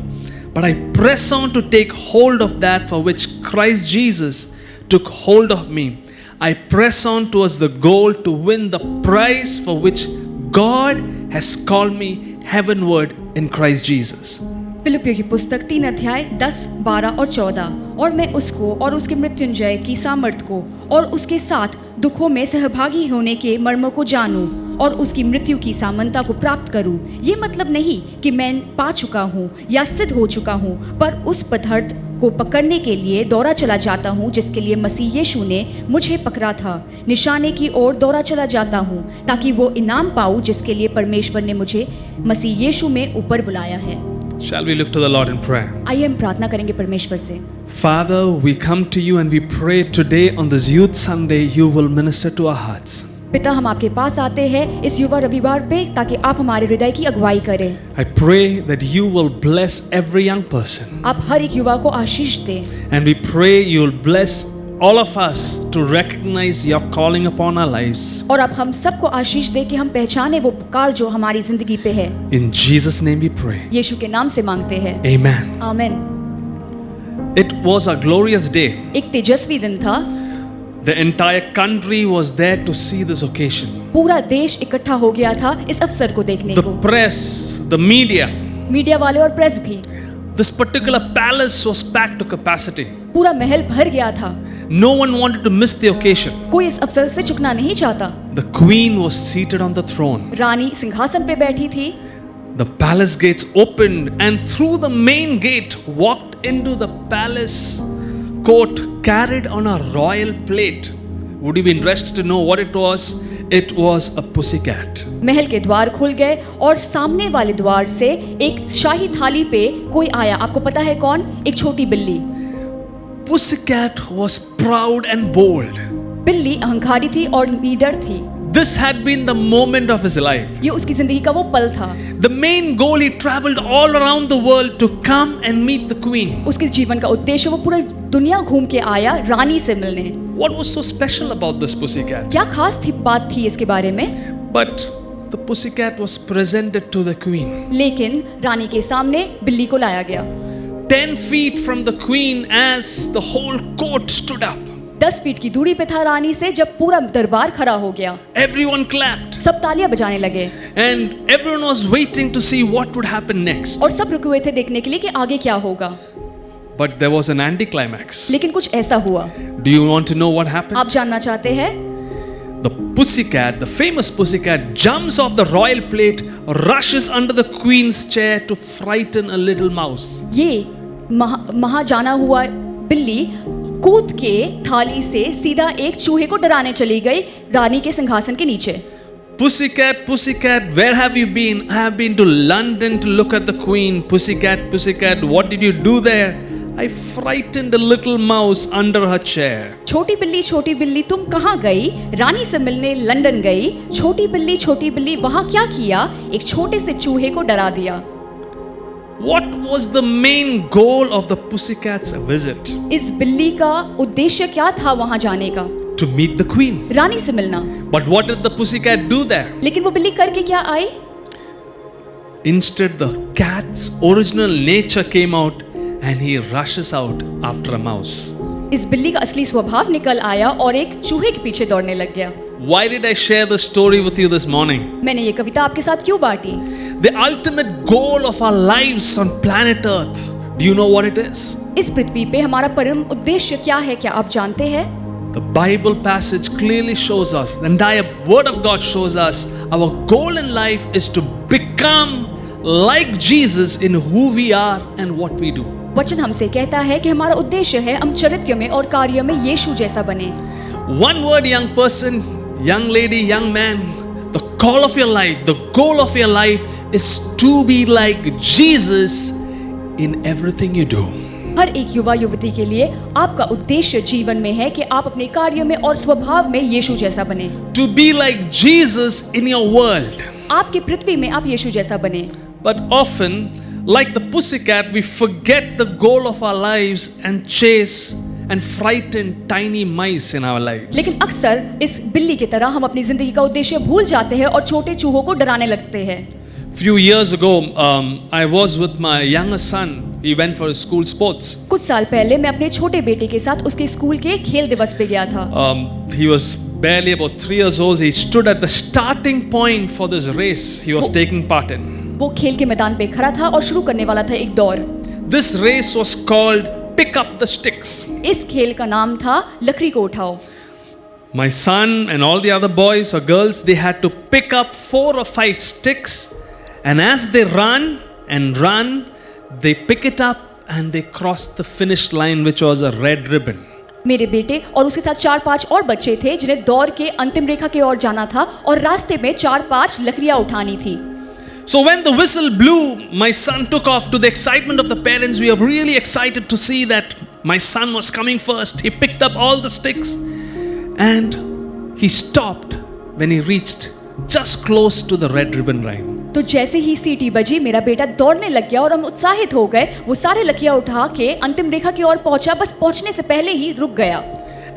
but I press on to take hold of that for which Christ Jesus took hold of me. I press on towards the goal to win the prize for which God has called me heavenward in Christ Jesus. फिलिपियों की पुस्तक 3 अध्याय 10, 12 और 14। और मैं उसको और उसके मृत्युंजय की सामर्थ को और उसके साथ दुखों में सहभागी होने के मर्म को जानूं और उसकी मृत्यु की सामंता को प्राप्त करूं। ये मतलब नहीं कि मैं पा चुका हूँ या सिद्ध हो चुका हूँ, पर उस पदार्थ को पकड़ने के लिए दौड़ा चला जाता हूँ जिसके लिए मसीह यीशु ने मुझे पकड़ा था। निशाने की ओर दौड़ा चला जाता हूँ ताकि वो इनाम पाऊँ जिसके लिए परमेश्वर ने मुझे मसीह यीशु में ऊपर बुलाया है। Shall we look to the Lord in prayer? आइए हम प्रार्थना करेंगे परमेश्वर से। Father, we come to you and we pray today on this Youth Sunday you will minister to our hearts. पिता हम आपके पास आते हैं इस युवा रविवार पे ताकि आप हमारे हृदय की अगुवाई करें। I pray that you will bless every young person. आप हर एक युवा को आशीष दें। And we pray you will bless all of us to recognize your calling upon our lives. और अब हम सबको आशीष दें कि हम पहचाने वो पुकार जो हमारी जिंदगी पे है। In Jesus' name we pray. यीशु के नाम से मांगते हैं। Amen. आमीन। It was a glorious day. एक तेजस्वी दिन था। The entire country was there to see this occasion. पूरा देश इकट्ठा हो गया था इस अवसर को देखने The को। press, the media, मीडिया वाले और प्रेस भी। this particular palace was packed to capacity. पूरा महल भर गया था। No one wanted to miss the occasion. कोई इस अवसर से चुकना नहीं चाहता। The queen was seated on the throne. रानी सिंहासन पे बैठी थी। The palace gates opened and through the main gate walked into the palace court carried on a royal plate. Would you be interested to know what it was? It was a pussycat. महल के द्वार खुल गए और सामने वाले द्वार से एक शाही थाली पे कोई आया। आपको पता है कौन? एक छोटी बिल्ली। Pussycat was proud and bold. बिल्ली अहंकारी थी और नीडर थी। This had been the moment of his life. ये उसकी जिंदगी का वो पल था। The main goal, he traveled all around the world to come and meet the queen. उसके जीवन का उद्देश्य वो पूरी दुनिया घूम के आया रानी से मिलने। What was so special about this pussycat? क्या खास थी बात थी इसके बारे में? But the pussycat was presented to the queen. लेकिन रानी के सामने बिल्ली को लाया गया। 10 feet from the queen as the whole court stood up. 10 feet की दूरी पे था रानी से जब पूरा दरबार खड़ा हो गया। Everyone clapped. सब तालियां बजाने लगे। And everyone was waiting to see what would happen next. और सब रुके हुए थे देखने के लिए कि आगे क्या होगा। But there was an anticlimax. लेकिन कुछ ऐसा हुआ। Do you want to know what happened? आप जानना चाहते हैं? The pussycat, the famous pussycat, jumps off the royal plate, rushes under the queen's chair to frighten a little mouse. ये महाजाना हुआ बिल्ली कूद के थाली से सीधा एक चूहे को डराने चली गई रानी के सिंहासन के नीचे। Pussycat, pussycat, where have you been? I have been to London to look at the queen. Pussycat, pussycat, what did you do there? I frightened a little mouse under her chair. छोटी बिल्ली तुम कहाँ गई? रानी से मिलने London गई। छोटी बिल्ली वहाँ क्या किया? एक छोटे से चूहे को डरा दिया। What was the main goal of the pussycat's visit? इस बिल्ली का उद्देश्य क्या था वहाँ जाने का? To meet the queen. रानी से मिलना। But what did the pussycat do there? लेकिन वो बिल्ली करके क्या आई? Instead, the cat's original nature came out and he rushes out after a mouse. इस बिल्ली का असली स्वभाव निकल आया और एक चूहे के पीछे दौड़ने लग गया। Why did I share the story with you this morning? मैंने ये कविता आपके साथ क्यों बांटी? The ultimate goal of our lives on planet Earth. Do you know what it is? इस पृथ्वी पे हमारा परम उद्देश्य क्या है? क्या आप जानते हैं? The Bible passage clearly shows us, the entire word of God shows us, our goal in life is to become like Jesus in who we are and what we do. वचन हमसे कहता है कि हमारा उद्देश्य है हम चरित्र में और कार्य में यीशु जैसा बने। One word, young person, young lady, young man, the call of your life, the goal of your life is to be like Jesus in everything you do. हर एक युवा युवती के लिए आपका उद्देश्य जीवन में है कि आप अपने कार्य में और स्वभाव में यीशु जैसा बने। To be like Jesus in your world. आपकी पृथ्वी में आप यीशु जैसा बने। But often, like the pussycat, we forget the goal of our lives and chase and frighten tiny mice in our lives. लेकिन अक्सर इस बिल्ली की तरह हम अपनी जिंदगी का उद्देश्य भूल जाते हैं और छोटे चूहों को डराने लगते हैं। Few years ago, I was with my younger son. He went for his school sports. कुछ साल पहले मैं अपने छोटे बेटे के साथ उसके स्कूल के खेल दिवस पे गया था। He was barely about 3 years old. He stood at the starting point for this race he was taking part in. वो खेल के मैदान पे खड़ा था और शुरू करने वाला था एक दौड़। This race was called Pick Up the Sticks. इस खेल का नाम था लकड़ी को उठाओ। My son and all the other boys or girls, they had to pick up 4 or 5 sticks, and as they run and run, they pick it up and they cross the finish line, which was a red ribbon. मेरे बेटे और उसके साथ 4-5 और बच्चे थे जिन्हें दौड़ के अंतिम रेखा की ओर जाना था और रास्ते में 4-5 लकड़ियां उठानी थी। So when the whistle blew, my son took off. To the excitement of the parents, we were really excited to see that my son was coming first. He picked up all the sticks and he stopped when he reached just close to the red ribbon line. तो जैसे ही सीटी बजी मेरा बेटा दौड़ने लग गया और हम उत्साहित हो गए। वो सारे लकड़ियां उठा के अंतिम रेखा की ओर पहुंचा, बस पहुंचने से पहले ही रुक गया।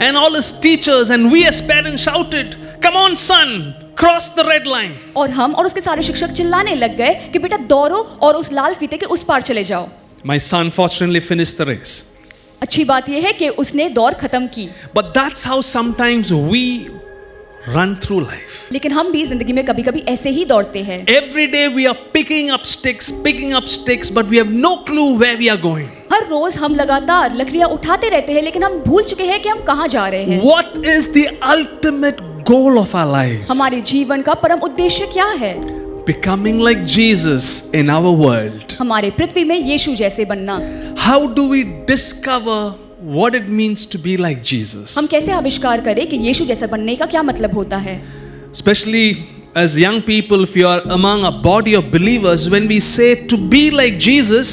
And all his teachers and we as parents shouted, "Come on, son, cross the red line." और हम और उसके सारे शिक्षक चिल्लाने लग गए कि बेटा दौड़ो और उस लाल फीते के उस पार चले जाओ। My son fortunately finished the race. अच्छी बात यह है कि उसने दौड़ खत्म की। But that's how sometimes we run through life. लेकिन हम भी जिंदगी में कभी-कभी ऐसे ही दौड़ते हैं। Every day we are picking up sticks, but we have no clue where we are going. हर रोज हम लगातार लकड़ियां उठाते रहते हैं लेकिन हम भूल चुके हैं कि हम कहाँ जा रहे हैं। What is the ultimate goal of our lives? हमारे जीवन का परम उद्देश्य क्या है? Becoming like Jesus in our world. हमारे पृथ्वी में यीशु जैसे बनना। How do we discover what it means to be like Jesus? हम कैसे आविष्कार करें कि यीशु जैसा बनने का क्या मतलब होता है? Especially as young people, if you are among a body of believers, when we say to be like Jesus,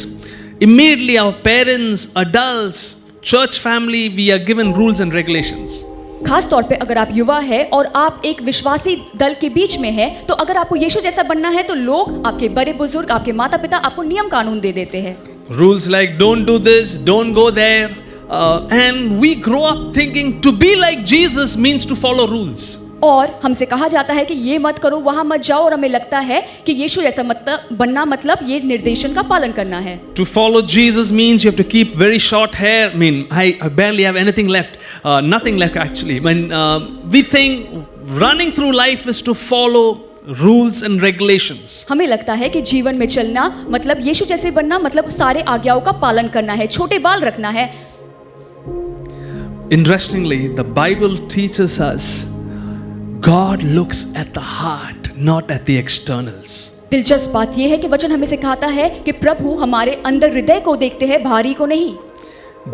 immediately our parents, adults, church family, we are given rules and regulations. खास तौर पे अगर आप युवा है और आप एक विश्वासी दल के बीच में है, तो अगर आपको यीशु जैसा बनना है तो लोग, आपके बड़े बुजुर्ग, आपके माता पिता आपको नियम कानून दे देते हैं। Rules like don't do this, don't go there, and we grow up thinking to be like Jesus means to follow rules. और हमसे कहा जाता है कि ये मत करो, वहां मत जाओ, और हमें लगता है कि यीशु जैसा बनना मतलब ये निर्देशन का पालन करना है। To follow Jesus means you have to keep very short hair. I mean, I barely have anything left, nothing left actually. When we think running through life is to follow rules and regulations. हमें लगता है कि जीवन में चलना मतलब यीशु जैसे बनना मतलब सारे आज्ञाओं का पालन करना है, छोटे बाल रखना है। Interestingly, the Bible teaches us God looks at the heart, not at the externals. दिलचस्प बात यह है कि वचन हमें सिखाता है कि प्रभु हमारे अंदर हृदय को देखते हैं, बाहरी को नहीं।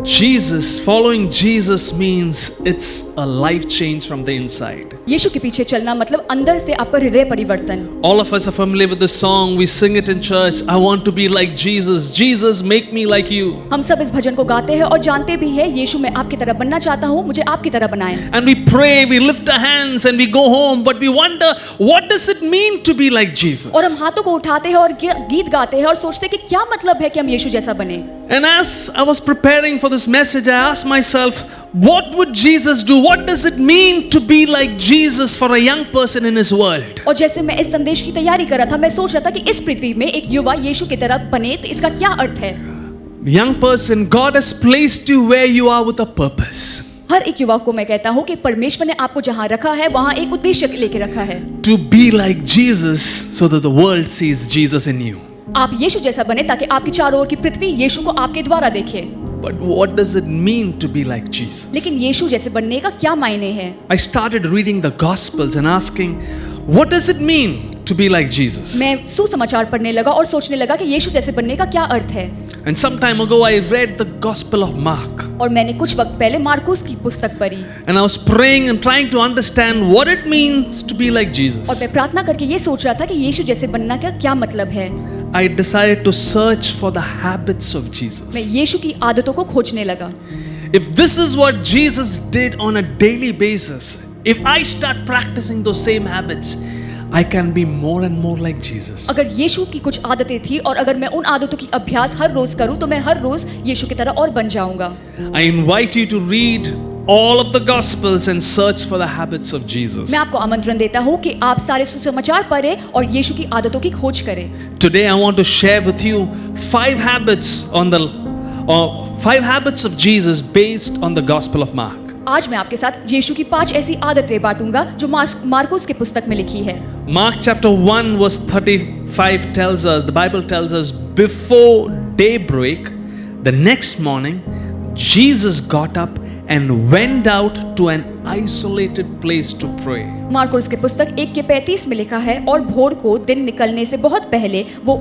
Jesus, following Jesus means it's a life change from the inside. यीशु के पीछे चलना मतलब अंदर से आपका हृदय परिवर्तन। All of us are familiar with this song. We sing it in church. I want to be like Jesus. Jesus, make me like you. हम सब इस भजन को गाते हैं और जानते भी हैं, यीशु मैं आपकी तरह बनना चाहता हूँ, मुझे आपकी तरह बनाएं। And we pray, we lift our hands and we go home, but we wonder, what does it mean to be like Jesus? और हम हाथों को उठाते हैं और गीत गाते हैं और सोचते हैं कि क्या मतलब है कि हम यीशु जैसा बने। And as I was preparing for this message, I asked myself, what would Jesus do? What does it mean to be like Jesus for a young person in his world? और जैसे मैं इस संदेश की तैयारी कर रहा था, मैं सोच रहा था कि इस पृथ्वी में एक युवा यीशु की तरह बने तो इसका क्या अर्थ है। Young person, God has placed you where you are with a purpose. हर एक युवा को मैं कहता हूँ कि परमेश्वर ने आपको जहाँ रखा है वहाँ एक उद्देश्य लेके रखा है। To be like Jesus so that the world sees Jesus in you. आप यीशु जैसा बने ताकि आपकी चारों ओर की पृथ्वी यीशु को आपके द्वारा देखे। But what does it mean to be like Jesus? लेकिन यीशु जैसे बनने का क्या मायने हैं? I started reading the Gospels and asking, what does it mean to be like Jesus? मैं सुसमाचार पढ़ने लगा और सोचने लगा कि यीशु जैसे बनने का क्या अर्थ है। And some time ago I read the Gospel of Mark. और मैंने कुछ वक्त पहले मार्कुस की पुस्तक पढ़ी। And I was praying and trying to understand what it means to be like और Jesus. मैं प्रार्थना करके ये सोच रहा था कि यीशु जैसे बनना का क्या मतलब है। I decided to search for the habits of मैं Jesus. यीशु की आदतों को खोजने लगा। If this is what Jesus did on a daily basis, if I start practicing those same habits, I can be more and more like Jesus. अगर यीशु की कुछ आदतें थी और अगर मैं उन आदतों की अभ्यास हर रोज करूं तो मैं हर रोज यीशु की तरह और बन जाऊंगा। I invite you to read all of the Gospels and search for the habits of Jesus. मैं आपको आमंत्रण देता हूं कि आप सारे सुसमाचार पढ़ें और यीशु की आदतों की खोज करें। Today I want to share with you 5 habits of Jesus based on the Gospel of Mark. आज मैं आपके साथ यीशु की 5 ऐसी आदतें बांटूंगा जो मार्कुस की पुस्तक में लिखी है। Mark chapter 1 verse 35 tells us, the Bible tells us, before daybreak the next morning Jesus got up and went out to an isolated place to pray. Marcus की पुस्तक 1:35 में लिखा है, और भोर को दिन निकलने से बहुत पहले वो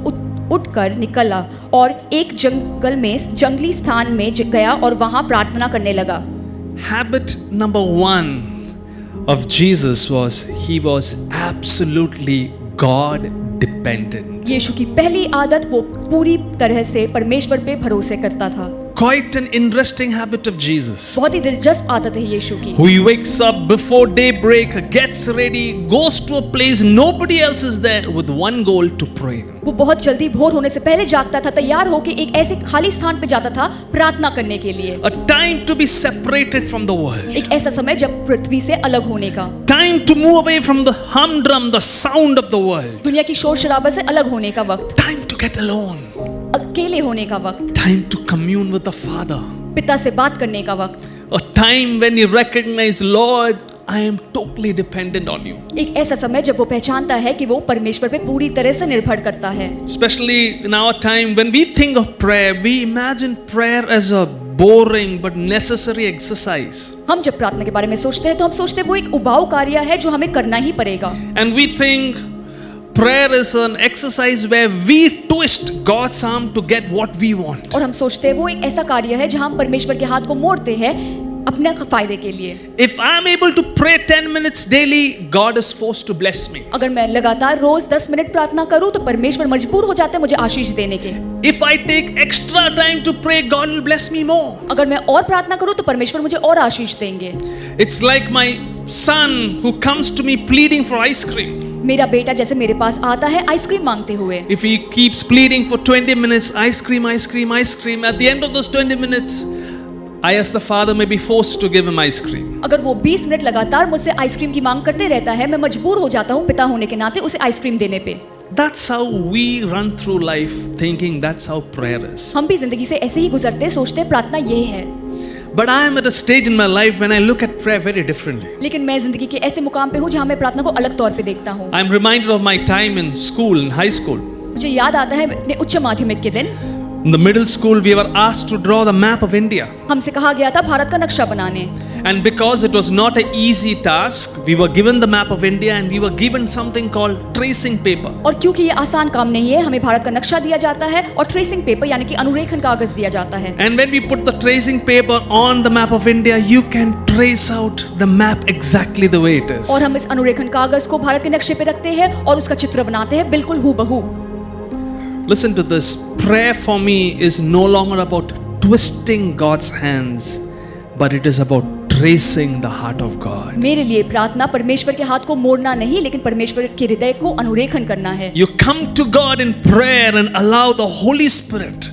उठकर निकला और एक जंगली स्थान में गया और वहां प्रार्थना करने लगा। Habit number 1 of Jesus was he was absolutely God dependent. यीशु की पहली आदत वो पूरी तरह से परमेश्वर पे भरोसे करता था। Quite an interesting habit of Jesus. बहुत ही दिलचस्प आदत है यीशु की। He wakes up before daybreak, gets ready, goes to a place nobody else is there with one goal to pray. वो बहुत जल्दी भोर होने से पहले जागता था, तैयार होके एक ऐसे खाली स्थान पे जाता था प्रार्थना करने के लिए। A time to be separated from the world. एक ऐसा समय जब पृथ्वी से अलग होने का। Time to move away from the humdrum, the sound of the world. दुनिया की शोर शराबा से अलग होने का वक्त। Time to get alone. अकेले होने का वक्त। Time to commune with the Father. पिता से बात करने का वक्त। A time when you recognize, Lord, I am totally dependent on you. एक ऐसा समय जब वो पहचानता है कि वो परमेश्वर पे पूरी तरह से निर्भर करता है। Especially in our time when we think of prayer, we imagine prayer as a boring but necessary exercise. हम जब प्रार्थना के बारे में सोचते हैं तो हम सोचते हैं वो एक उबाऊ कार्य है जो हमें करना ही पड़ेगा। And we think prayer is an exercise where we twist God's arm to get what we want. और हम सोचते हैं वो एक ऐसा कार्य है जहां हम परमेश्वर के हाथ को मोड़ते हैं अपने फायदे के लिए। If I am able to pray 10 minutes daily, God is forced to bless me. अगर मैं लगातार रोज 10 मिनट प्रार्थना करूं तो परमेश्वर मजबूर हो जाते हैं मुझे आशीष देने के। If I take extra time to pray, God will bless me more. अगर मैं और प्रार्थना करूं तो परमेश्वर मुझे और आशीष देंगे। It's like my son who comes to me pleading for ice cream. मेरा बेटा जैसे मेरे पास आता है आइसक्रीम मांगते हुए। If he keeps pleading for 20 minutes, ice cream, ice cream, ice cream, at the end of those 20 minutes, I as the father may be forced to give him ice cream. अगर वो 20 minute लगातार मुझसे ice cream की मांग करते रहता है, मैं मजबूर हो जाता हूँ पिता होने के नाते उसे आइसक्रीम देने पे। That's how we run through life thinking that's how prayer is. हम भी जिंदगी से ऐसे ही गुजरते सोचते प्रार्थना ये है। But I am at a stage in my life when I look at prayer very differently. लेकिन मैं जिंदगी के ऐसे मुकाम पे हूँ जहाँ मैं प्रार्थना को अलग तौर पे देखता हूँ। I'm reminded of my time in school, in high school. मुझे याद आता है अपने उच्च माध्यमिक के दिन In the middle school, we were asked to draw the map of India. हमसे कहा गया था भारत का नक्शा बनाने। And because it was not an easy task, we were given the map of India and we were given something called tracing paper. और क्योंकि ये आसान काम नहीं है, हमें भारत का नक्शा दिया जाता है और ट्रेसिंग पेपर यानी कि अनुरेखन कागज दिया जाता है। And when we put the tracing paper on the map of India, you can trace out the map exactly the way it is. और हम इस अनुरेखन कागज को भारत के नक्शे पे रखते हैं और उसका चित्र बनाते हैं बिल्कुल हूबहू। Listen to this. Prayer for me is no longer about twisting God's hands, but it is about tracing the heart of God. मेरे लिए प्रार्थना परमेश्वर के हाथ को मोड़ना नहीं, लेकिन परमेश्वर के हृदय को अनुरेखन करना है। You come to God in prayer and allow the Holy Spirit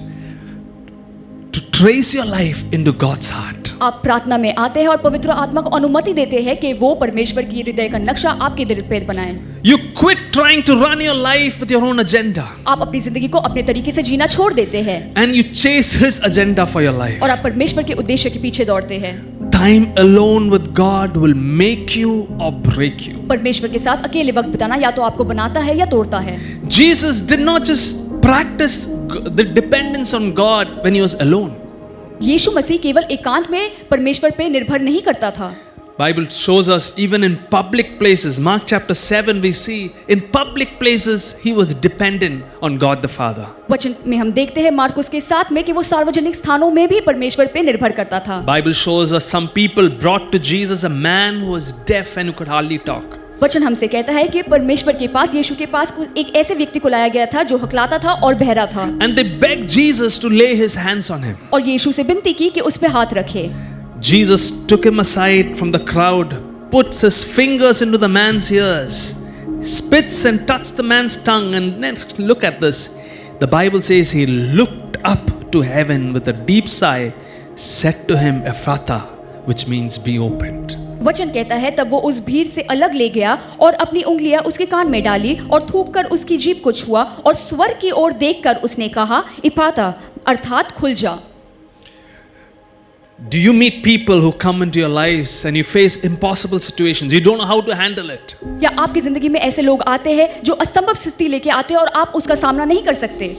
to trace your life into God's heart. आप प्रार्थना में आते हैं और पवित्र आत्मा को अनुमति देते हैं कि वो परमेश्वर की हृदय का नक्शा आपके दिल पे बनाए। You quit trying to run your life with your own agenda. आप अपनी जिंदगी को अपने तरीके से जीना छोड़ देते हैं And you chase His agenda for your life. और आप परमेश्वर के उद्देश्य के पीछे दौड़ते हैं। Time alone with God will make you or break you. परमेश्वर के साथ अकेले वक्त बिताना या तो आपको बनाता है या तोड़ता है। Jesus did not just practice the dependence on God when He was alone. यीशु मसीह केवल एकांत में परमेश्वर पे निर्भर नहीं करता था। Bible shows us even in public places. Mark chapter 7 we see in public places he was dependent on God the Father. वचन में हम देखते हैं मार्कुस के 7 में कि वो सार्वजनिक स्थानों में भी परमेश्वर पे निर्भर करता था। Bible shows us some people brought to Jesus a man who was deaf and who could hardly talk. वचन हमसे कहता है कि परमेश्वर के पास, यीशु के पास एक ऐसे व्यक्ति को लाया गया था जो हकलाता था और बहरा था। And they begged Jesus to lay his hands on him. और यीशु से विनती की कि उस पे हाथ रखे। Jesus took him aside from the crowd, puts his fingers into the man's ears, spits and touched the man's tongue, and then look at this. The Bible says he looked up to heaven with a deep sigh, said to him, Ephphatha, which means be opened. वचन कहता है तब वो उस भीड़ से अलग ले गया और अपनी उंगलियां उसके कान में डाली और थूककर उसकी जीभ को छुआ और स्वर्ग की ओर देखकर उसने कहा, इपाता, अर्थात खुल जा। Do you meet people who come into your lives and you face impossible situations? You don't know how to handle it. क्या आपकी जिंदगी में ऐसे लोग आते हैं जो असंभव स्थिति लेके आते हैं और आप उसका सामना नहीं कर सकते?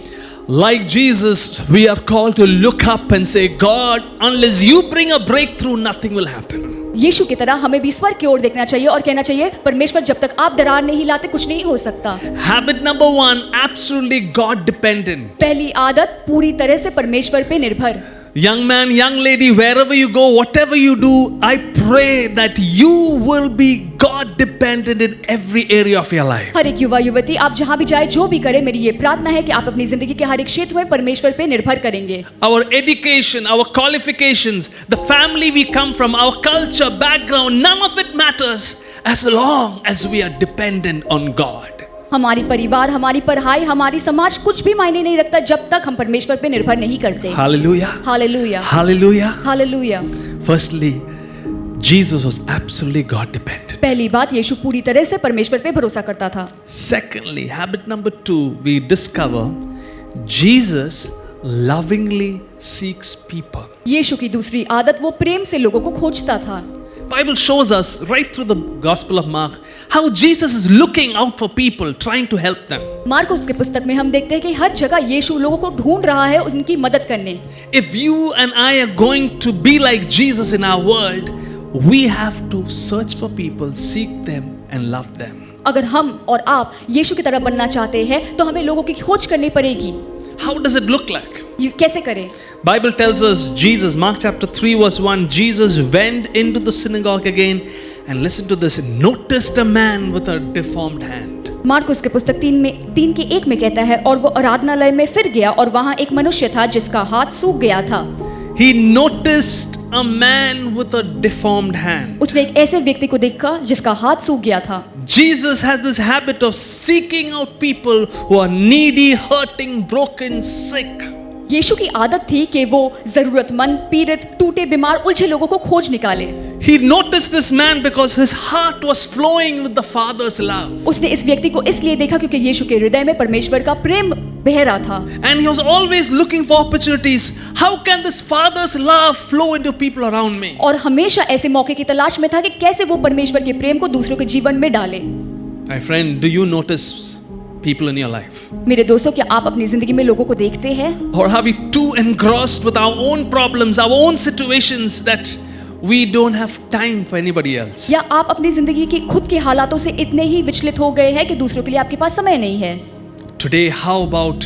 Like Jesus, we are called to look up and say, God, unless you bring a breakthrough, nothing will happen. यीशु की तरह हमें भी स्वर्ग की ओर देखना चाहिए और कहना चाहिए, परमेश्वर जब तक आप दरार नहीं लाते कुछ नहीं हो सकता। Habit number 1, absolutely God dependent. पहली आदत, पूरी तरह से परमेश्वर पे निर्भर। Young man, young lady, wherever you go, whatever you do, I pray that you will be God dependent in every area of your life. हर एक युवा युवती, आप जहाँ भी जाए, जो भी करे, मेरी ये प्रार्थना है कि आप अपनी जिंदगी के हर एक क्षेत्र में परमेश्वर पे निर्भर करेंगे। Our education, our qualifications, the family we come from, our culture, background, none of it matters as long as we are dependent on God. हमारी परिवार, हमारी पढ़ाई, हमारी समाज कुछ भी मायने नहीं रखता जब तक हम परमेश्वर पे निर्भर नहीं करते। Hallelujah. Hallelujah, Hallelujah. Hallelujah. Firstly, Jesus was absolutely God dependent. पहली बात, यीशु पूरी तरह से परमेश्वर पे भरोसा करता था। Secondly, habit number 2, we discover Jesus lovingly seeks people. यीशु की दूसरी आदत, वो प्रेम से लोगों को खोजता था। Bible shows us right through the Gospel of Mark how Jesus is looking out for people, trying to help them. Marcus की पुस्तक में हम देखते हैं कि हर जगह यीशु लोगों को ढूंढ रहा है उनकी मदद करने। If you and I are going to be like Jesus in our world, we have to search for people, seek them and love them. अगर हम और आप यीशु की तरह बनना चाहते हैं तो हमें लोगों की खोज करनी पड़ेगी। How does it look like? ये कैसे करें? Bible tells us Jesus, Mark chapter 3 verse 1, Jesus went into the synagogue again and listen to this, noticed a man with a deformed hand. Marcus के पुस्तक 3 के 1 में कहता है, और वो आराधनालय में फिर गया और वहां एक मनुष्य था जिसका हाथ सूख गया था। He noticed a man with a deformed hand. उसने एक ऐसे व्यक्ति को देखा जिसका हाथ सूख गया था। Jesus has this habit of seeking out people who are needy, hurting, broken, sick. यीशु की आदत थी कि वो जरूरतमंद, पीड़ित, टूटे, बीमार, उलझे लोगों को खोज निकाले। He noticed this man because his heart was flowing with the Father's love. उसने इस व्यक्ति को इसलिए देखा क्योंकि यीशु के हृदय में परमेश्वर का प्रेम बह रहा था And he was always looking for opportunities. How can this Father's love flow into people around me? और हमेशा ऐसे मौके की तलाश में था कि कैसे वो परमेश्वर के प्रेम को दूसरों के जीवन में डाले। My friend, do you notice people in your life? मेरे दोस्तों, क्या आप अपनी जिंदगी में लोगों को देखते हैं, Or are we too engrossed with our own problems, our own situations that we don't have time for anybody else? या आप अपनी जिंदगी की खुद के हालातों से इतने ही विचलित हो गए हैं कि दूसरों के लिए आपके पास समय नहीं है? Today, how about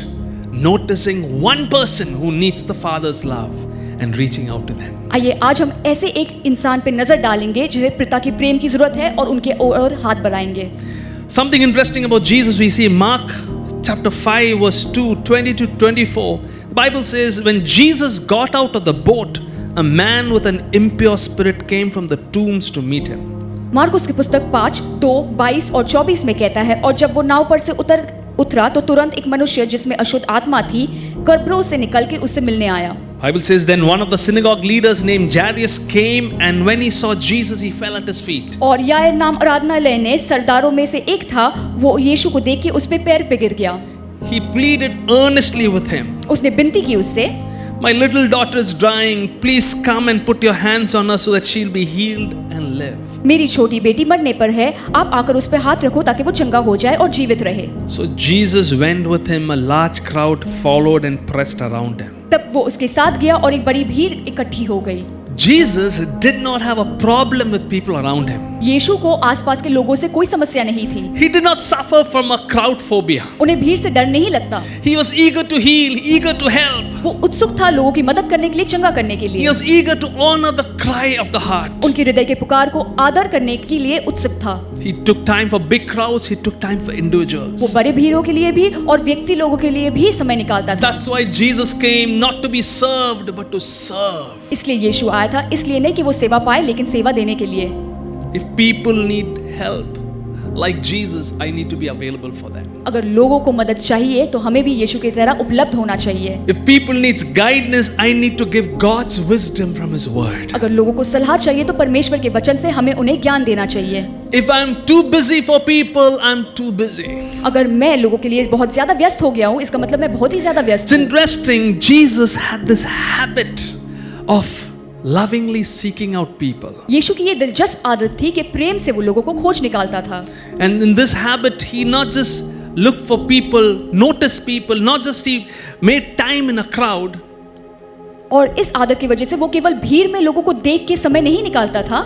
noticing one person who needs the Father's love and reaching out to them? आइए आज हम ऐसे एक इंसान पे नजर डालेंगे जिसे पिता के प्रेम की जरूरत है और उनके ओर हाथ बढ़ाएंगे। Something interesting about Jesus we see in Mark chapter 5 verse 2, 20 to 24. The Bible says when Jesus got out of the boat, a man with an impure spirit came from the tombs to meet him. Marcus की पुस्तक 5, 2, 22 और 24 में कहता है, और जब वो नाव पर से उतरा तो तुरंत एक मनुष्य जिसमें अशुद्ध आत्मा थी कब्रों से निकल के उससे मिलने आया। Bible says then one of the synagogue leaders named Jairus came, and when he saw Jesus he fell at his feet. और यायर नाम आराधनालय ने सरदारों में से एक था, वो यीशु को देख के उस पे पैर पे गिर गया। He pleaded earnestly with him. उसने विनती की उससे, My little daughter is dying. Please come and put your hands on her so that she'll be healed and live. मेरी छोटी बेटी मरने पर है, आप आकर उस पे हाथ रखो ताकि वो चंगा हो जाए और जीवित रहे। So Jesus went with him. A large crowd followed and pressed around him. तब वो उसके साथ गया और एक बड़ी भीड़ इकट्ठी हो गई। Jesus did not have a problem with people around him. यीशु को आसपास के लोगों से कोई समस्या नहीं थी। He did not suffer from a crowd phobia. उन्हें भीड़ से डर नहीं लगता। He was eager to heal, eager to help. वो उत्सुक था लोगों की मदद करने के लिए, चंगा करने के He लिए। was eager to honor the cry of the heart. उनके हृदय के पुकार को आदर करने के लिए उत्सुक था। He took time for big crowds. He took time for वो individuals. बड़े भीड़ों के लिए भी और व्यक्ति लोगों के लिए भी समय निकालता था। That's why Jesus came not to be served but to serve. इसलिए यीशु आया था, इसलिए नहीं कि वो सेवा पाए, लेकिन सेवा देने के लिए। If people need help like Jesus, I need to be available for them. अगर लोगों को मदद चाहिए तो हमें भी यीशु की तरह उपलब्ध होना चाहिए। If people needs guidance, I need to give God's wisdom from His Word. अगर लोगों को सलाह चाहिए तो परमेश्वर के वचन से हमें उन्हें ज्ञान देना चाहिए। If I'm too busy for people, I'm too busy. अगर मैं लोगों के लिए बहुत ज्यादा व्यस्त हो गया हूँ, इसका मतलब मैं बहुत ही ज्यादा व्यस्त It's हूँ। interesting, Jesus had this habit of lovingly seeking out people. यीशु की ये दिलचस्प आदत थी कि प्रेम से वो लोगों को खोज निकालता था। And in this habit, He not just looked for people, noticed people, not just He made time in a crowd. और इस आदत की वजह से वो केवल भीड़ में लोगों को देख के समय नहीं निकालता था।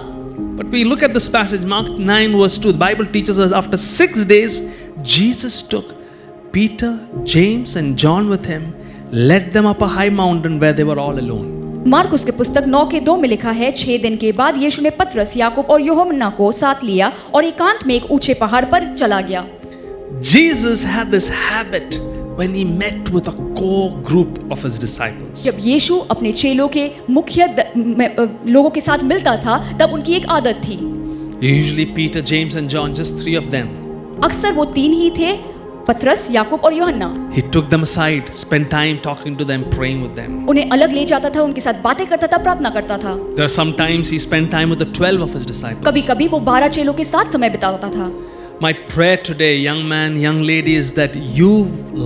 But we look at this passage, Mark 9 verse 2, the Bible teaches us after 6 days, Jesus took Peter, James and John with Him, led them up a high mountain where they were all alone. Marcus की पुस्तक 9:2 में लिखा है, 6 दिन के बाद यीशु ने पतरस, याकूब और यूहन्ना को साथ लिया और एकांत में एक ऊंचे पहाड़ पर चला गया। Jesus had this habit when He met with a core group of His disciples. जब यीशु अपने चेलों के मुख्य लोगों के साथ मिलता था, तब उनकी एक आदत थी। Usually Peter, James and John, just 3 of them. अक्सर वो 3 ही थे, पतरस, याकूब और यूहन्ना। He took them aside, spent time talking to them, praying with them. उन्हें अलग ले जाता था, उनके साथ बातें करता था, प्रार्थना करता था। There are some times He spent time with the 12 of His disciples. कभी-कभी वो 12 चेलों के साथ समय बिताता था। My prayer today, young man, young lady, is that you,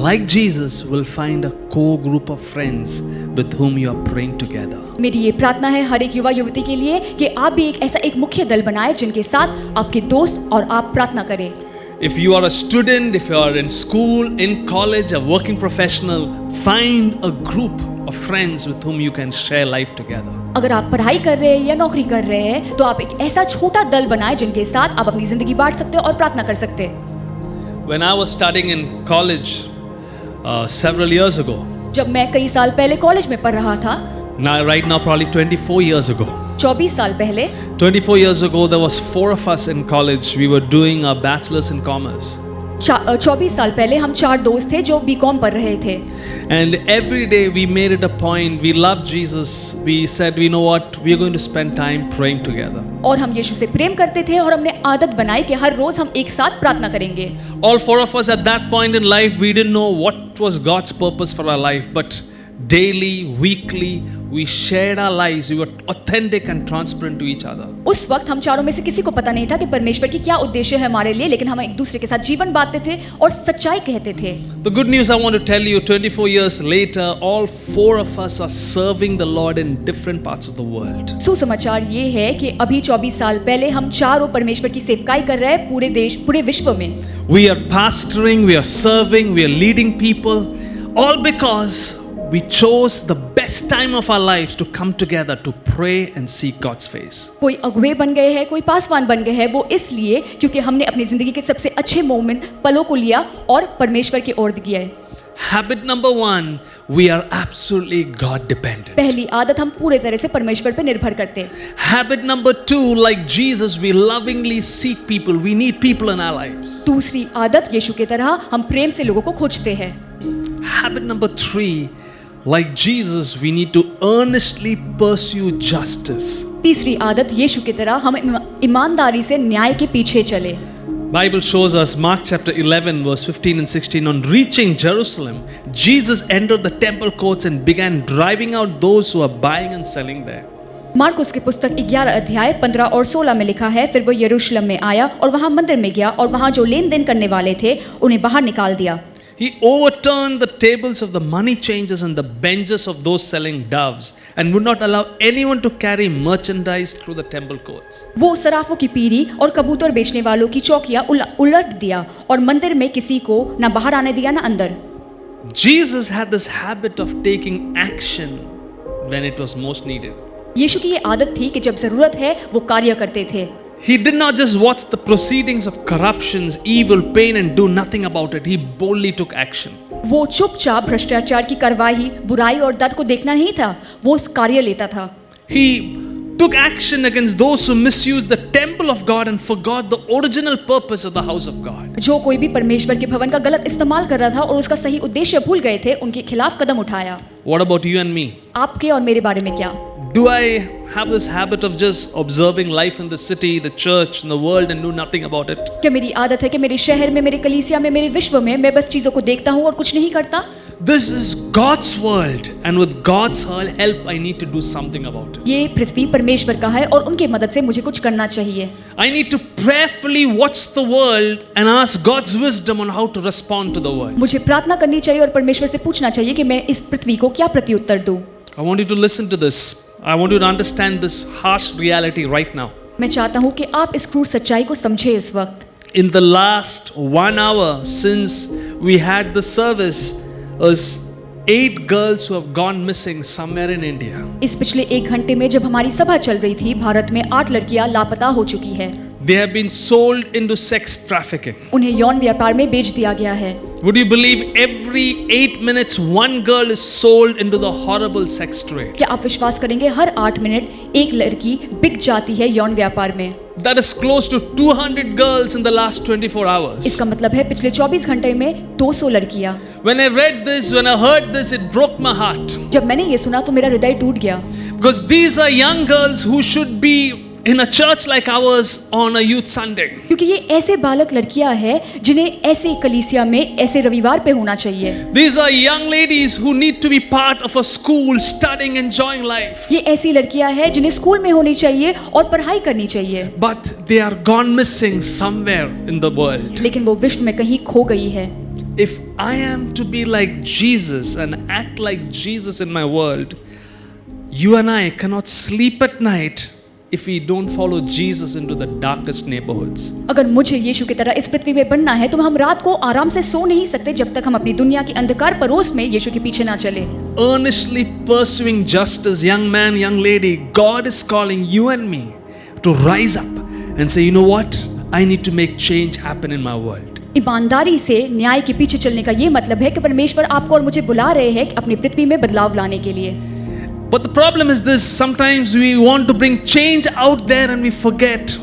like Jesus, will find a core group of friends with whom you are praying together. मेरी ये प्रार्थना है हर एक युवा युवती के लिए कि आप भी ऐसा एक मुख्य दल बनाएं जिनके साथ आपके दोस्त और आप प्रार्थना करें। If you are a student, if you are in school, in college, a working professional, find a group of friends with whom you can share life together. अगर आप पढ़ाई कर रहे हैं या नौकरी कर रहे हैं तो आप एक ऐसा छोटा दल बनाएं जिनके साथ आप अपनी जिंदगी बांट सकते हो और प्रार्थना कर सकते हैं। When I was studying in college several years ago, जब मैं कई साल पहले कॉलेज में पढ़ रहा था, right now probably 24 years ago, 24 साल पहले, 24 years ago there was 4 of us in college. We were doing our bachelor's in commerce. 24 साल पहले हम 4 दोस्त थे जो बीकॉम पढ़ रहे थे। And every day we made it a point. We loved Jesus. We said, you know what? We are going to spend time praying together. और हम यीशु से प्रेम करते थे और हमने आदत बनाई कि हर रोज हम एक साथ प्रार्थना करेंगे। All 4 of us at that point in life, we didn't know what was God's purpose for our life, but daily, weekly, we shared our lives, we were authentic and transparent to each other. उस वक्त हम चारों में से किसी को पता नहीं था कि परमेश्वर की क्या उद्देश्य है हमारे लिए, लेकिन हम एक दूसरे के साथ जीवन बांटते थे और सच्चाई कहते थे। The good news I want to tell you, 24 years later, all 4 of us are serving the Lord in different parts of the world. सुसमाचार ये है कि अभी 24 साल पहले हम चारों परमेश्वर की सेवकाई कर रहे हैं पूरे विश्व में। We are pastoring, we are serving, we are leading people, all because we chose the best time of our lives to come together to pray and seek God's face. कोई अगुवे बन गए हैं, कोई पासवान बन गए हैं, वो इसलिए क्योंकि हमने अपनी जिंदगी के सबसे अच्छे मोमेंट पलों को लिया और परमेश्वर की ओर दिया है। Habit number 1, we are absolutely God dependent. पहली आदत, हम पूरे तरह से परमेश्वर पर निर्भर करते हैं। Habit number 2, like Jesus, we lovingly seek people. We need people in our lives. दूसरी आदत, यीशु की तरह हम प्रेम से लोगों को खोजते हैं। Habit number 3, like Jesus, we need to earnestly pursue justice. तीसरी आदत, यीशु की तरह हम ईमानदारी से न्याय के पीछे चले। Bible shows us, Mark chapter 11 verse 15 and 16, on reaching Jerusalem, Jesus entered the temple courts and began driving out those who were buying and selling there. Marcus की पुस्तक 11 अध्याय 15 और 16 में लिखा है, फिर वो यरूशलेम में आया और वहां मंदिर में गया और वहां जो लेन देन करने वाले थे उन्हें बाहर निकाल दिया। He overturned the tables of the money changers and the benches of those selling doves and would not allow anyone to carry merchandise through the temple courts. वो सराफों की पीढ़ी और कबूतर बेचने वालों की चौकियां उलट दिया और मंदिर में किसी को ना बाहर आने दिया ना अंदर। Jesus had this habit of taking action when it was most needed. यीशु की ये आदत थी कि जब जरूरत है वो कार्य करते थे। He did not just watch the proceedings of corruptions, evil, pain and do nothing about it. He boldly took action. वो चुपचाप भ्रष्टाचार की कार्रवाई, बुराई और दर्द को देखना नहीं था, वो कार्य लेता था। He took action against those who misused the temple of God and forgot the original purpose of the house of God. जो कोई भी परमेश्वर के भवन का गलत इस्तेमाल कर रहा था और उसका सही उद्देश्य भूल गए थे, उनके खिलाफ कदम उठाया। What about you and me? आपके और मेरे बारे में क्या? Do I have this habit of just observing life in the city, the church, in the world and do nothing about it? क्या मेरी आदत है कि मेरे शहर में, मेरे कलीसिया में, मेरे विश्व में मैं बस चीजों को देखता हूँ और कुछ नहीं करता? This is God's world and with God's help I need to do something about it. ये पृथ्वी परमेश्वर का है और उनकी मदद से मुझे कुछ करना चाहिए। I need to prayerfully watch the world and ask God's wisdom on how to respond to the world. मुझे प्रार्थना करनी चाहिए और परमेश्वर से पूछना चाहिए कि मैं इस पृथ्वी को क्या प्रत्युत्तर दूं। I want you to listen to this. I want you to understand this harsh reality right now. मैं चाहता हूँ कि आप इस क्रूर सच्चाई को समझे इस वक्त। In the last 1 hour since we had the service, was 8 girls who have gone missing somewhere in India. इस पिछले 1 घंटे में जब हमारी सभा चल रही थी, भारत में 8 लड़कियां लापता हो चुकी है। They have been sold into sex trafficking. उन्हें यौन व्यापार में बेच दिया गया है। Would you believe every 8 minutes one girl is sold into the horrible sex trade? क्या आप विश्वास करेंगे, हर 8 मिनट एक लड़की बिक जाती है यौन व्यापार में। That is close to 200 girls in the last 24 hours. इसका मतलब है पिछले 24 घंटे में 200 लड़कियां। When I read this, when I heard this, it broke my heart. जब मैंने ये सुना तो मेरा हृदय टूट गया। Because these are young girls who should be in a church like ours on a youth Sunday. क्योंकि ये ऐसे बालक लड़कियां हैं जिन्हें ऐसे कलीसिया में ऐसे रविवार पे होना चाहिए। These are young ladies who need to be part of a school, studying, enjoying life. ये ऐसी लड़कियां हैं जिन्हें स्कूल में होनी चाहिए और पढ़ाई करनी चाहिए, But they are gone missing somewhere in the world. लेकिन वो विश्व में कहीं खो गई है। If I am to be like Jesus and act like Jesus in my world, you and I cannot sleep at night if we don't follow Jesus into the darkest neighborhoods. अगर मुझे यीशु की तरह इस पृथ्वी में बनना है तो हम रात को आराम से सो नहीं सकते जब तक हम अपनी दुनिया के अंधकार पड़ोस में यीशु के पीछे ना चले। Earnestly pursuing justice, young man, young lady, God is calling you and me to rise up and say, you know what? I need to make change happen in my world. ईमानदारी से न्याय के पीछे चलने का ये मतलब है कि परमेश्वर आपको और मुझे बुला रहे हैं अपनी पृथ्वी में बदलाव लाने के लिए। But the problem is this, sometimes we want to bring change out there and we forget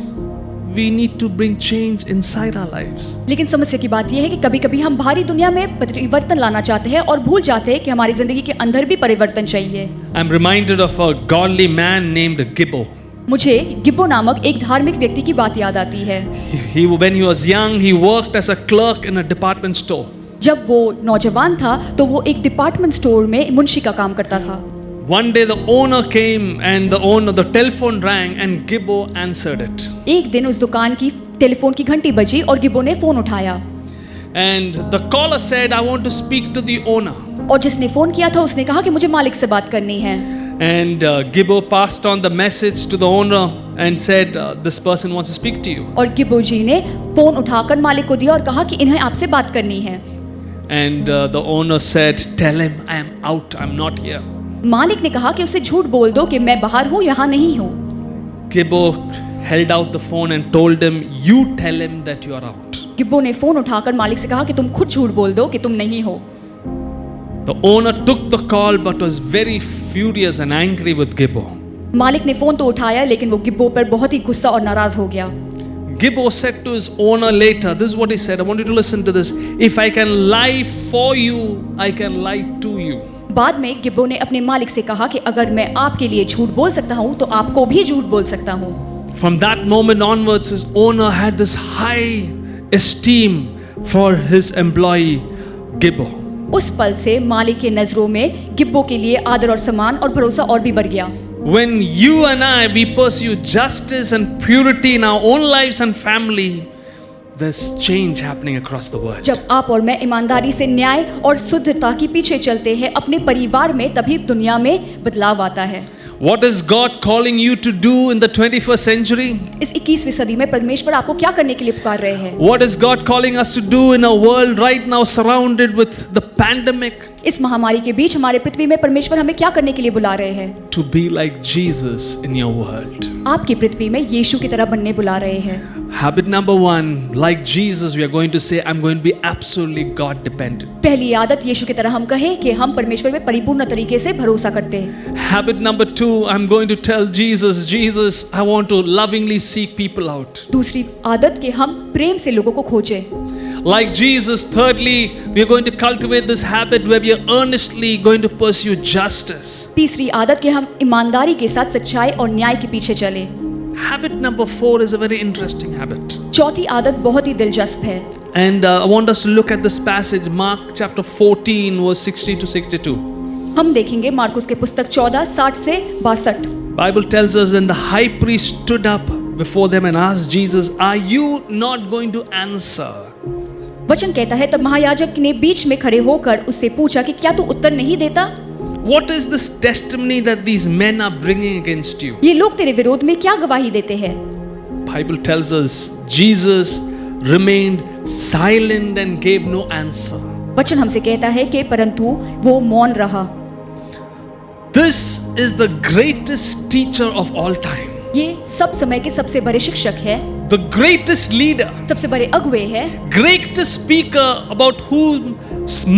we need to bring change inside our lives. लेकिन समस्या की बात यह है कि कभी-कभी हम बाहरी दुनिया में परिवर्तन लाना चाहते हैं और भूल जाते हैं कि हमारी जिंदगी के अंदर भी परिवर्तन चाहिए। I'm reminded of a godly man named Gibbo. मुझे गिब्बो नामक एक धार्मिक व्यक्ति की बात याद आती है। When he was young, he worked as a clerk in a department store. जब वो नौजवान था तो वो एक डिपार्टमेंट स्टोर में मुंशी का काम करता था। One day the owner came and the telephone rang and Gibbo answered it. एक दिन उस दुकान की टेलीफोन की घंटी बजी और गिब्बो ने फोन उठाया And the caller said, I want to speak to the owner. और जिसने फोन किया था उसने कहा कि मुझे मालिक से बात करनी है। And Gibbo passed on the message to the owner and said, this person wants to speak to you. और गिब्बो जी ने फोन उठाकर मालिक को दिया और कहा कि इन्हें आपसे बात करनी है। And the owner said, tell him I am out, I'm not here. मालिक ने कहा कि उसे झूठ बोल दो कि मैं बाहर हूँ, यहाँ नहीं हूँ। Gibbo held out the phone and told him, you tell him that you are out. गिब्बो ने फोन उठाकर मालिक से कहा कि तुम खुद झूठ बोल दो कि तुम नहीं हो। The owner took the call but was very furious and angry with Gibbo. मालिक ने फोन तो उठाया लेकिन वो गिब्बो पर बहुत ही गुस्सा और नाराज हो गया। Gibbo said to his owner later, this is what he said, I want you to listen to this. If I can lie for you, I can lie to you. बाद में गिब्बो ने अपने मालिक से कहा कि अगर मैं आपके लिए झूठ बोल सकता हूँ तो आपको भी झूठ बोल सकता हूँ। From that moment onwards, his owner had this high esteem for his employee Gibbo. उस पल से मालिक के नजरों में गिब्बो के लिए आदर और सम्मान और भरोसा और भी बढ़ गया। When you and I, we pursue justice and purity in our own lives and family, there's change happening across the world. जब आप और मैं ईमानदारी से न्याय और शुद्धता के पीछे चलते हैं अपने परिवार में, तभी दुनिया में बदलाव आता है। What is God calling you to do in the 21st century? इस 21वीं सदी में परमेश्वर आपको क्या करने के लिए पुकार रहे हैं? What is God calling us to do in a world right now surrounded with the pandemic? इस महामारी के बीच हमारे पृथ्वी में परमेश्वर हमें क्या करने के लिए बुला रहे हैं? To be like Jesus in your world. आपकी पृथ्वी में यीशु की तरह बनने बुला रहे हैं। Habit number 1, like Jesus, we are going to say, I'm going to be absolutely God dependent. पहली आदत यीशु की तरह हम कहें कि हम परमेश्वर में परिपूर्ण तरीके से भरोसा करते हैं। Habit number 2, I'm going to tell Jesus, Jesus, I want to lovingly seek people out. दूसरी आदत कि हम प्रेम से लोगों को खोजें। Like Jesus, thirdly, we are going to cultivate this habit where we are earnestly going to pursue justice. तीसरी आदत कि हम ईमानदारी के साथ सच्चाई और न्याय के पीछे चलें। Habit number 4 is a very interesting habit. चौथी आदत बहुत ही दिलचस्प है। And I want us to look at this passage, Mark chapter 14, verse 60 to 62. हम देखेंगे मार्कुस के पुस्तक 14, 60 से 62। Bible tells us, and the high priest stood up before them and asked Jesus, are you not going to answer? वचन कहता है, तब महायाजक ने बीच में खड़े होकर उससे पूछा कि क्या तू उत्तर नहीं देता? What is this testimony that these men are bringing against you? ये लोग तेरे विरोध में क्या गवाही देते हैं? Bible tells us Jesus remained silent and gave no answer. वचन हमसे कहता है कि परंतु वो मौन रहा। This is the greatest teacher of all time. ये सब समय के सबसे बड़े शिक्षक है, The greatest leader, सबसे बड़े अगुवे है, greatest speaker about whom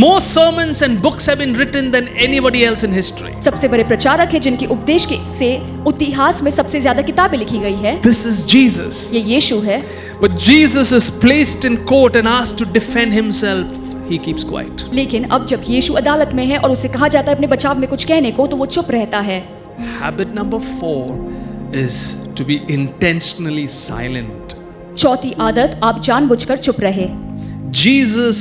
more sermons and books have been written than anybody else in history. सबसे बड़े प्रचारक है जिनकी उपदेश से इतिहास में सबसे ज्यादा किताबें लिखी गई है। This is Jesus. ये यीशु है। But Jesus is placed in court and asked to defend himself. He keeps quiet. लेकिन अब जब यीशु अदालत में है और उसे कहा जाता है अपने बचाव में कुछ कहने को, तो वो चुप रहता है। Habit number 4 is to be intentionally silent. चौथी आदत, आप जानबूझकर चुप रहे। Jesus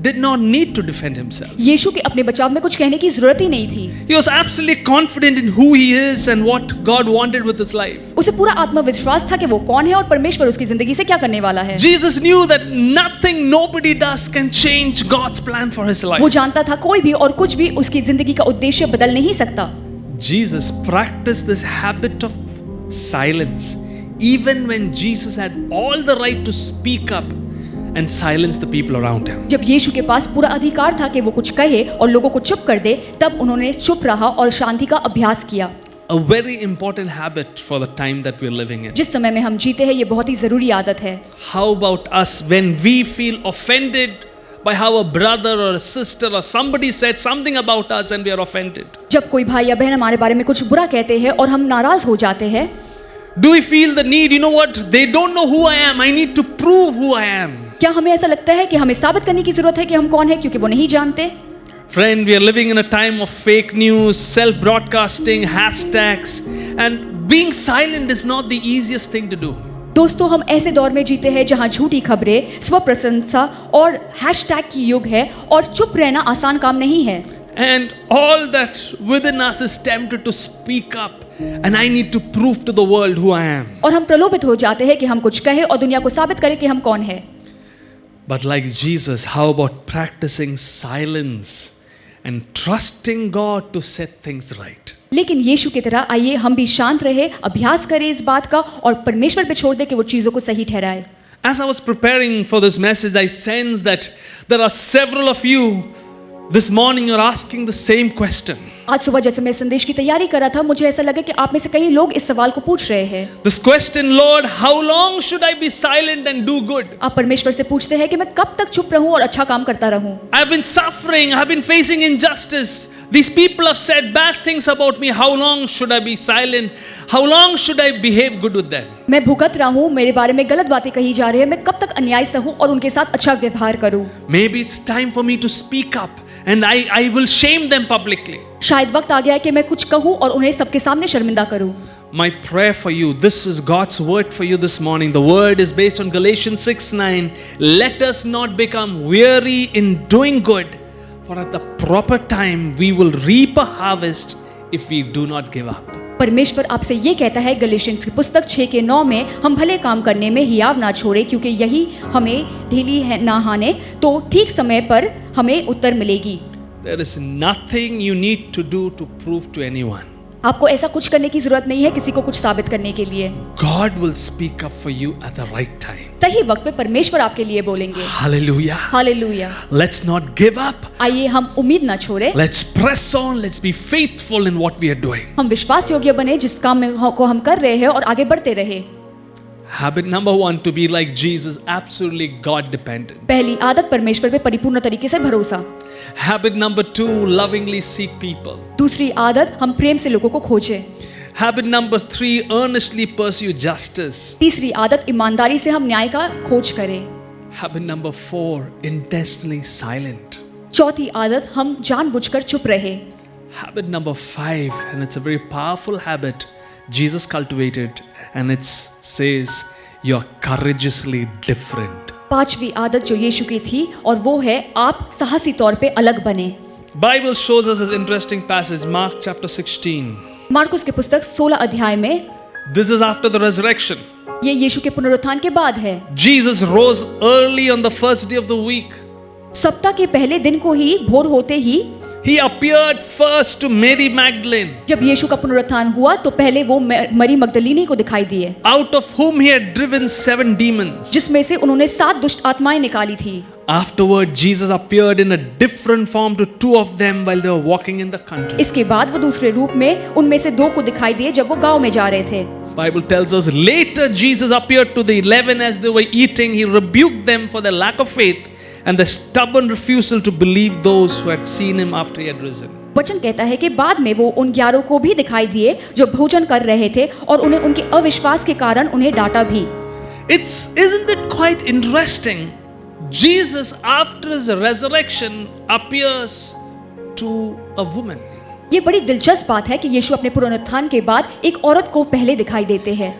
did not need to defend himself. यीशु के अपने बचाव में कुछ कहने की जरूरत ही नहीं थी। He was absolutely confident in who he is and what God wanted with his life. उसे पूरा आत्मविश्वास था कि वो कौन है और परमेश्वर उसकी जिंदगी से क्या करने वाला है। Jesus knew that nothing nobody does can change God's plan for his life. वो जानता था कोई भी और कुछ भी उसकी जिंदगी का उद्देश्य बदल नहीं सकता। Jesus practiced this habit of silence even when Jesus had all the right to speak up and silence the people around him. जब यीशु के पास पूरा अधिकार था कि वो कुछ कहे और लोगों को चुप कर दे, तब उन्होंने चुप रहा और शांति का अभ्यास किया। A very important habit for the time that we're living in. जिस समय में हम जीते हैं, ये बहुत ही जरूरी आदत है। How about us when we feel offended by how a brother or a sister or somebody said something about us and we are offended? जब कोई भाई या बहन हमारे बारे में कुछ बुरा कहते हैं और हम नाराज हो जाते हैं, Do we feel the need, you know what, they don't know who I am, I need to prove who I am? क्या हमें ऐसा लगता है कि हमें साबित करने की जरूरत है कि हम कौन है, क्योंकि वो नहीं जानते? Friend, we are living in a time of fake news, self-broadcasting, hashtags, and being silent is not the easiest thing to do. दोस्तों, हम ऐसे दौर में जीते हैं जहां झूठी खबरें, स्व प्रशंसा और हैशटैग की युग है, और चुप रहना आसान काम नहीं है। And all that within us is tempted to speak up, and I need to prove to the world who I am. और हम प्रलोभित हो जाते हैं कि हम कुछ कहें और दुनिया को साबित करें कि हम कौन है. But like Jesus, how about practicing silence and trusting God to set things right? लेकिन यीशु की तरह आइए हम भी शांत रहे, अभ्यास करें इस बात का और परमेश्वर पे छोड़ दें कि वो चीज़ों को सही ठहराए. As I was preparing for this message, I sense that there are several of you this morning you're asking the same question. आज सुबह जैसे मैं संदेश की तैयारी कर रहा था, मुझे ऐसा लगा कि आप में से कई लोग इस सवाल को पूछ रहे हैं. This question, Lord, how long should I be silent and do good? आप परमेश्वर से पूछते हैं कि मैं कब तक चुप रहूं और अच्छा काम करता रहूं. I've been suffering, I've been facing injustice. These people have said bad things about me. How long should I be silent? How long should I behave good with them? मैं भुगत रहा हूँ, मेरे बारे में गलत बातें कही जा रही है, मैं कब तक अन्याय सहूं और उनके साथ अच्छा व्यवहार करूं. Maybe it's time for me to speak up and I will shame them publicly. शायद वक्त आ गया है कि मैं कुछ कहूं और उन्हें सबके सामने शर्मिंदा करूं. My prayer for you, this is God's word for you this morning. The word is based on Galatians 6:9. Let us not become weary in doing good, for at the proper time we will reap a harvest if we do not give up. परमेश्वर आपसे ये कहता है गलातियंस की पुस्तक 6:9 में, हम भले काम करने में हियाव ना छोड़े, क्योंकि यही हमें ढीली है ना हाने, तो ठीक समय पर हमें उत्तर मिलेगी. There is nothing you need to do to prove to anyone. आपको ऐसा कुछ करने की जरूरत नहीं है किसी को कुछ साबित करने के लिए. God will speak up for you at the right time. सही वक्त पे परमेश्वर आपके लिए बोलेंगे. Hallelujah. Hallelujah. Let's not give up. आइए हम उम्मीद ना छोड़े. Let's press on. Let's be faithful in what we are doing. हम विश्वास योग्य बने जिस काम में को हम कर रहे हैं और आगे बढ़ते रहे. Habit number 1, to be like Jesus, absolutely God dependent. पहली आदत परमेश्वर पे परिपूर्ण तरीके से भरोसा. Habit number 2, lovingly seek people. दूसरी आदत, हम प्रेम से लोगों को खोजें. Habit number 3, earnestly pursue justice. तीसरी आदत, ईमानदारी से हम न्याय का खोज करें. Habit number 4, intentionally silent. चौथी आदत, हम जानबूझकर चुप रहे. Habit number 5, and it's a very powerful habit Jesus cultivated, and it says you're courageously different. पांचवी आदत जो यीशु की थी और वो है आप साहसी तौर पे अलग बने. Bible shows us this interesting passage, Mark chapter 16. Marcus की पुस्तक 16 अध्याय में, This is after the resurrection. ये यीशु के पुनरुत्थान के बाद है. Jesus rose early on the first day of the week. सप्ताह के पहले दिन को ही भोर होते ही He appeared first to Mary Magdalene, जब यीशु का पुनरुत्थान हुआ तो पहले वो मरी मगदलीनी को दिखाई दिए, out of whom he had driven 7 demons. जिसमें से उन्होंने 7 दुष्ट आत्माएं निकाली थी. Afterward, Jesus appeared in a different form to 2 of them while they were walking in the country. इसके बाद वो दूसरे रूप में उनमें से 2 को दिखाई दिए जब वो गांव में जा रहे थे. Bible tells us later Jesus appeared to the 11 as they were eating. He rebuked them for their lack of faith and the stubborn refusal to believe those who had seen him after he had risen. वचन कहता है कि बाद में वो उन 11 को भी दिखाई दिए जो भोजन कर रहे थे और उन्हें उनके अविश्वास के कारण उन्हें डांटा भी. Isn't it quite interesting? Jesus after his resurrection appears to a woman. ये बड़ी दिलचस्प बात है कि यीशु अपने पुनरुत्थान के बाद एक औरत को पहले दिखाई देते हैं.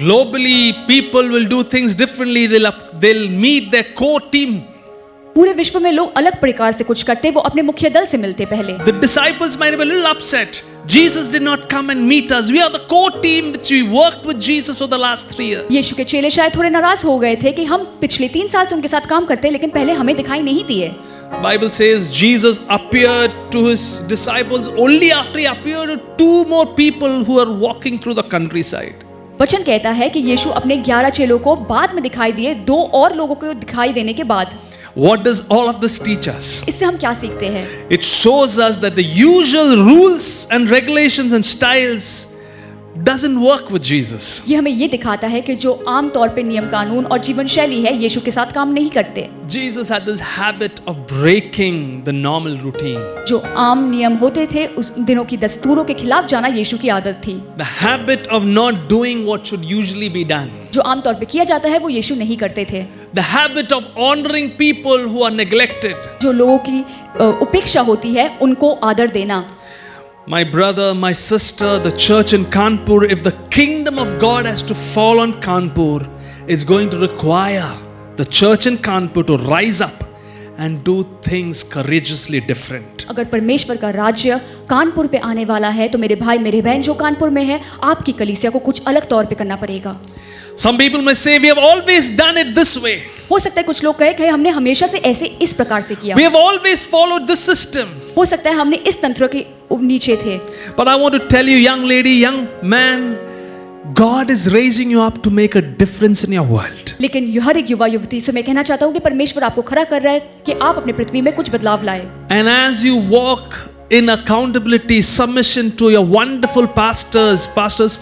Globally people will do things differently. They'll meet their core team. पूरे विश्व में लोग अलग प्रकार से कुछ करते, वो अपने मुख्य दल से मिलते पहले. The disciples might be a little upset. Jesus did not come and meet us. We are the core team which we worked with Jesus for the last 3 years. यीशु के चेले शायद थोड़े नाराज हो गए थे कि हम पिछले 3 साल से उनके साथ काम करते हैं, लेकिन पहले हमें दिखाई नहीं दिए. Bible says Jesus appeared to his disciples only after he appeared to 2 more people who are walking through the countryside. वचन कहता है कि यीशु अपने 11 चेलों को बाद में दिखाई दिए, 2 और लोगों को दिखाई देने के बाद. What does all of this teach us? इससे हम क्या सीखते हैं? It shows us that the usual rules and regulations and styles doesn't work with Jesus. ये हमें ये दिखाता है कि जो आम तौर पे नियम कानून और जीवन शैली है यीशु के साथ काम नहीं करते. Jesus had this habit of breaking the normal routine. जो आम नियम होते थे उस दिनों की दस्तूरों के खिलाफ जाना यीशु की आदत थी. The habit of not doing what should usually be done. जो आम तौर पे किया जाता है वो यीशु नहीं करते थे. The habit of honoring people who are neglected. जो लोगों की उपेक्षा होती है उनको आदर देना. My brother, my sister, the church in Kanpur, if the kingdom of God has to fall on Kanpur, it's going to require the church in Kanpur to rise up and do things courageously different. अगर परमेश्वर का राज्य कानपुर पे आने वाला है तो मेरे भाई मेरे बहन जो कानपुर में है, आपकी कलीसिया को कुछ अलग तौर पे करना पड़ेगा। Some people may say, we have always done it this way. हो सकता है कुछ लोग कहे कि हमने हमेशा से ऐसे इस प्रकार से किया। We have always followed this system. हो सकता है हमने इस तंत्र के नीचे थे। But I want to tell you, young lady, young man, God is raising you up to make a difference in your world. लेकिन हर एक युवा युवती से मैं कहना चाहता हूँ कि परमेश्वर आपको खड़ा कर रहा है कि आप अपने पृथ्वी में कुछ बदलाव लाए। And as you walk in accountability, submission to your wonderful pastors,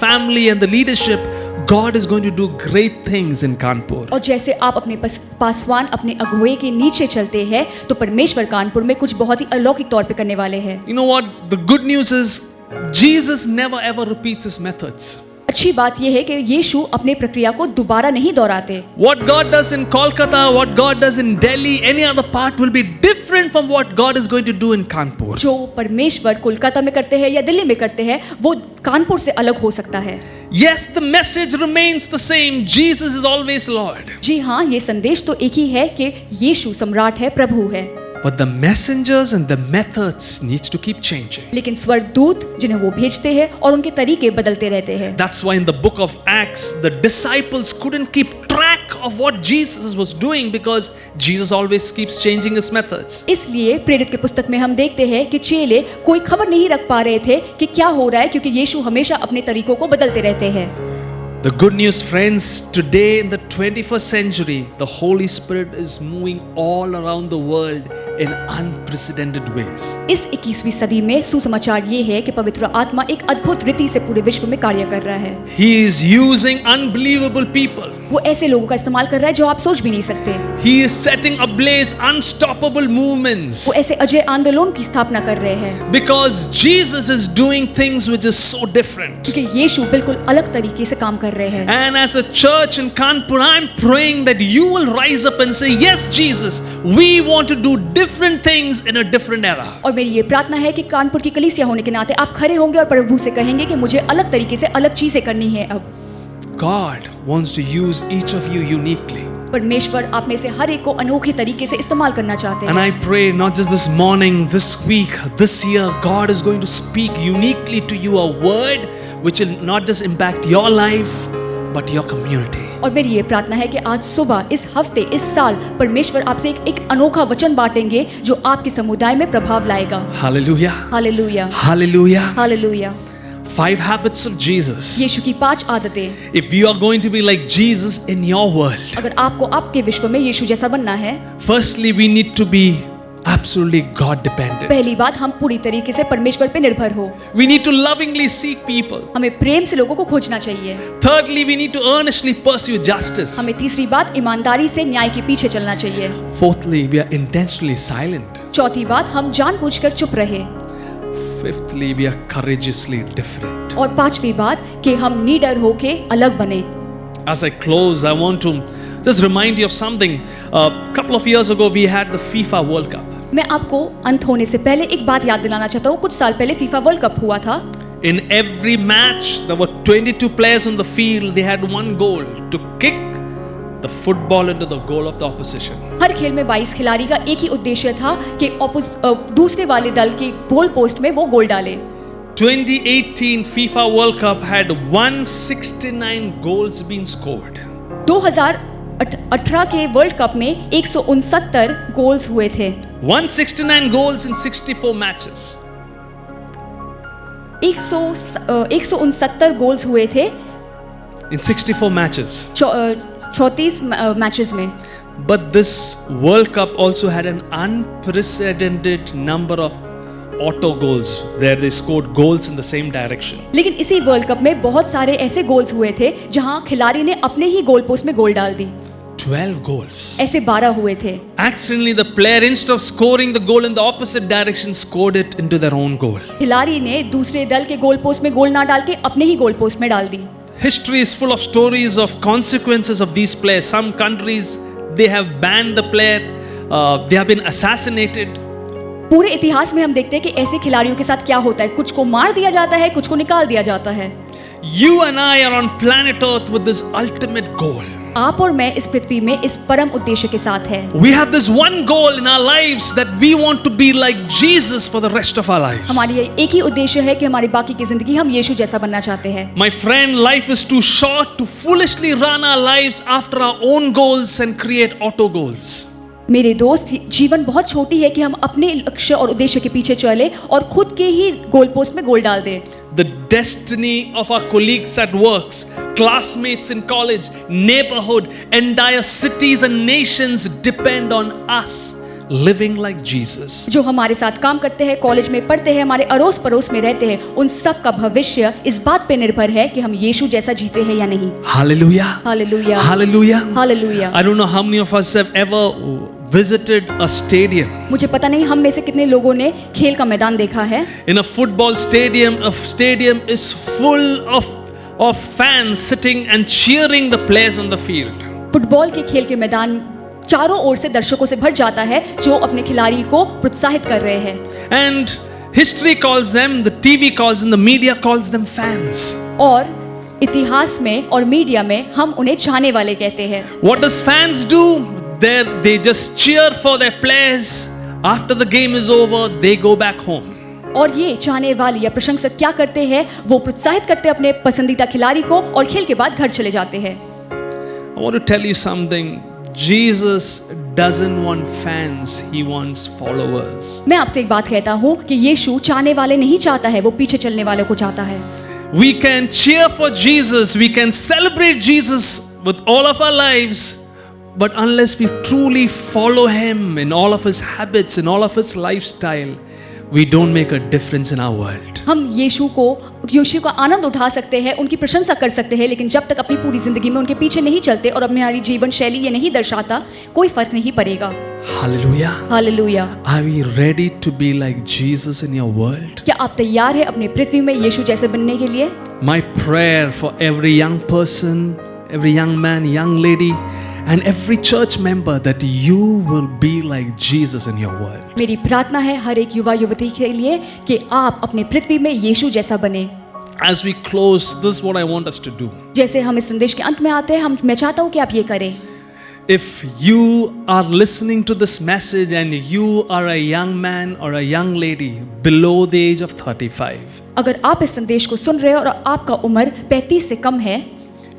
family and the leadership, God is going to do great things in Kanpur. और जैसे आप अपने पासवान अपने अगुवे के नीचे चलते हैं तो परमेश्वर कानपुर में कुछ बहुत ही अलौकिक तौर पे करने वाले हैं। You know what? The good news is Jesus never ever repeats his methods. अच्छी बात यह है कि यीशु अपने प्रक्रिया को दोबारा नहीं दोहराते। What God does in Kolkata, what God does in Delhi, any other part will be different from what God is going to do in Kanpur. जो परमेश्वर कोलकाता में करते हैं या दिल्ली में करते हैं वो कानपुर से अलग हो सकता है। Yes, the message remains the same. Jesus is always Lord. जी हाँ, ये संदेश तो एक ही है कि यीशु सम्राट है, प्रभु है। But the messengers and the methods needs to keep changing. लेकिन स्वर्गदूत जिन्हें वो भेजते हैं और उनके तरीके बदलते रहते हैं। That's why in the book of Acts, the disciples couldn't keep track of what Jesus was doing because Jesus always keeps changing his methods. इसलिए प्रेरित की पुस्तक में हम देखते हैं कि चेले कोई खबर नहीं रख पा रहे थे कि क्या हो रहा है, क्योंकि यीशु हमेशा अपने तरीकों को बदलते रहते हैं। The good news, friends, today in the 21st century, the Holy Spirit is moving all around the world in unprecedented ways. इस 21वीं सदी में सुसमाचार ये है कि पवित्र आत्मा एक अद्भुत रीति से पूरे विश्व में कार्य कर रहा है। He is using unbelievable people. वो ऐसे लोगों का इस्तेमाल कर रहा है जो आप सोच भी नहीं सकते। He is setting ablaze unstoppable movements. वो ऐसे अजय आंदोलन की स्थापना कर रहे हैं। Because Jesus is doing things which is so different. क्योंकि यीशु बिल्कुल अलग तरीके से काम कर रहे हैं। And as a church in Kanpur, I'm praying that you will rise up and say, yes, Jesus, we want to do different things in a different era. और मेरी ये प्रार्थना है कि कानपुर की कलीसिया होने के नाते आप खड़े होंगे और प्रभु से कहेंगे कि मुझे अलग तरीके से अलग चीजें करनी है। अब God wants to use each of you uniquely. परमेश्वर आप में से हर एक को अनोखे तरीके से इस्तेमाल करना चाहते हैं। And I pray not just this morning, this week, this year, God is going to speak uniquely to you a word which will not just impact your life but your community. और मेरी ये प्रार्थना है कि आज सुबह, इस हफ्ते, इस साल परमेश्वर आपसे एक अनोखा वचन बांटेंगे जो आपके समुदाय में प्रभाव लाएगा। Hallelujah. Hallelujah, Hallelujah. Hallelujah. 5 habits of Jesus. यीशु की 5 आदतें। If you are going to be like Jesus in your world, अगर आपको आपके विश्व में यीशु जैसा बनना है, firstly we need to be absolutely God dependent. पहली बात हम पूरी तरीके से परमेश्वर पे निर्भर हो। We need to lovingly seek people. हमें प्रेम से लोगों को खोजना चाहिए। Thirdly, we need to earnestly pursue justice. हमें तीसरी बात ईमानदारी से न्याय के पीछे चलना चाहिए। Fourthly, we are intentionally silent. चौथी बात, हम जानबूझकर चुप रहे। Fifthly, we are courageously different. और पांचवी बात कि हम निडर होके अलग बने। As I close, I want to just remind you of something. A couple of years ago, we had the FIFA World Cup. मैं आपको अंत होने से पहले एक बात याद दिलाना चाहता हूँ। कुछ साल पहले फीफा वर्ल्ड कप हुआ था। In every match, there were 22 players on the field. They had one goal: to kick the football into the goal of the opposition. हर खेल में 22 खिलाड़ी का एक ही उद्देश्य था कि दूसरे वाले दल के गोल पोस्ट में वो गोल डाले। 2018 FIFA World Cup had 169 goals being scored. 2018 के वर्ल्ड कप में 169 गोल्स हुए थे। 169 goals in 64 matches. 169 गोल्स हुए थे In 64 matches. 34 मैचेस में। But this World Cup also had an unprecedented number of auto goals where they scored goals in the same direction. लेकिन इसी world cup में बहुत सारे ऐसे गोल्स हुए थे जहां खिलाड़ी ने अपने ही गोल पोस्ट में गोल डाल दी। 12 goals. ऐसे 12 हुए थे। Accidentally, the player, instead of scoring the goal in the opposite direction, scored it into their own goal. खिलाड़ी ने दूसरे दल के गोल पोस्ट में गोल ना डाल के अपने ही गोल पोस्ट में डाल दी। History is full of stories of consequences of these players. Some countries, they have banned the player. They have been assassinated. पूरे इतिहास में हम देखते हैं कि ऐसे खिलाड़ियों के साथ क्या होता है। कुछ को मार दिया जाता है, कुछ को निकाल दिया जाता है। You and I are on planet Earth with this ultimate goal. आप और मैं इस पृथ्वी में इस परम उद्देश्य के साथ है। We have this one goal in our lives that we want to be like Jesus for the rest of our lives. हमारी एक ही उद्देश्य है कि हमारी बाकी की जिंदगी हम यीशु जैसा बनना चाहते हैं। My friend, life is too short to foolishly run our lives after our own goals and create auto goals. मेरे दोस्त, जीवन बहुत छोटी है कि हम अपने लक्ष्य और उद्देश्य के पीछे चले और खुद के ही गोल पोस्ट में गोल डाल दें। The destiny of our colleagues at works, classmates in college, neighborhood, entire cities and nations depend on us living like Jesus. जो हमारे साथ काम करते हैं, कॉलेज में पढ़ते हैं, हमारे अड़ोस पड़ोस में रहते हैं, उन सब का भविष्य इस बात पे निर्भर है कि हम यीशु जैसा जीते हैं या नहीं। Hallelujah. Hallelujah, Hallelujah. Hallelujah. I don't know how many of us have ever visited a stadium. मुझे पता नहीं हम में से कितने लोगों ने खेल का मैदान देखा है। In a football stadium, a stadium is full of fans sitting and cheering the players on the field. Football के खेल के मैदान चारों ओर से दर्शकों से भर जाता है जो अपने खिलाड़ी को प्रोत्साहित कर रहे हैं। And history calls them, the TV calls them, the media calls them fans. और इतिहास में और मीडिया में हम उन्हें चाहने वाले कहते हैं। What does fans do? They just cheer for their players. After the game is over, they go back home. और ये चाहने वाले या प्रशंसक क्या करते हैं? वो प्रोत्साहित करते हैं अपने पसंदीदा खिलाड़ी को और खेल के बाद घर चले जाते हैं। I want to tell you something. Jesus doesn't want fans, he wants followers. मैं आपसे एक बात कहता हूँ कि यीशु चाहने वाले नहीं चाहता है, वो पीछे चलने वालों को चाहता है। We can cheer for Jesus, we can celebrate Jesus with all of our lives, but unless we truly follow him in all of his habits, in all of his lifestyle, we don't make a difference in our world. हम यीशु का आनंद उठा सकते हैं, उनकी प्रशंसा कर सकते हैं, लेकिन जब तक अपनी पूरी जिंदगी में उनके पीछे नहीं चलते और अपनी हमारी जीवन शैली ये नहीं दर्शाता, कोई फर्क नहीं पड़ेगा। Hallelujah. Hallelujah. Are we ready to be like Jesus in your world? क्या आप तैयार हैं अपने पृथ्वी में यीशु जैसे बनने के लिए? My prayer for every young person, every young man, young lady, and every church member that you will be like Jesus in your world. मेरी प्रार्थना है हर एक युवा युवती के लिए कि आप अपने पृथ्वी में यीशु जैसा बने। As we close, this is what I want us to do. जैसे हम इस संदेश के अंत में आते हैं, मैं चाहता हूँ कि आप ये करें। If you are listening to this message and you are a young man or a young lady below the age of 35, अगर आप इस संदेश को सुन रहे हो और आपका उम्र 35 से कम है,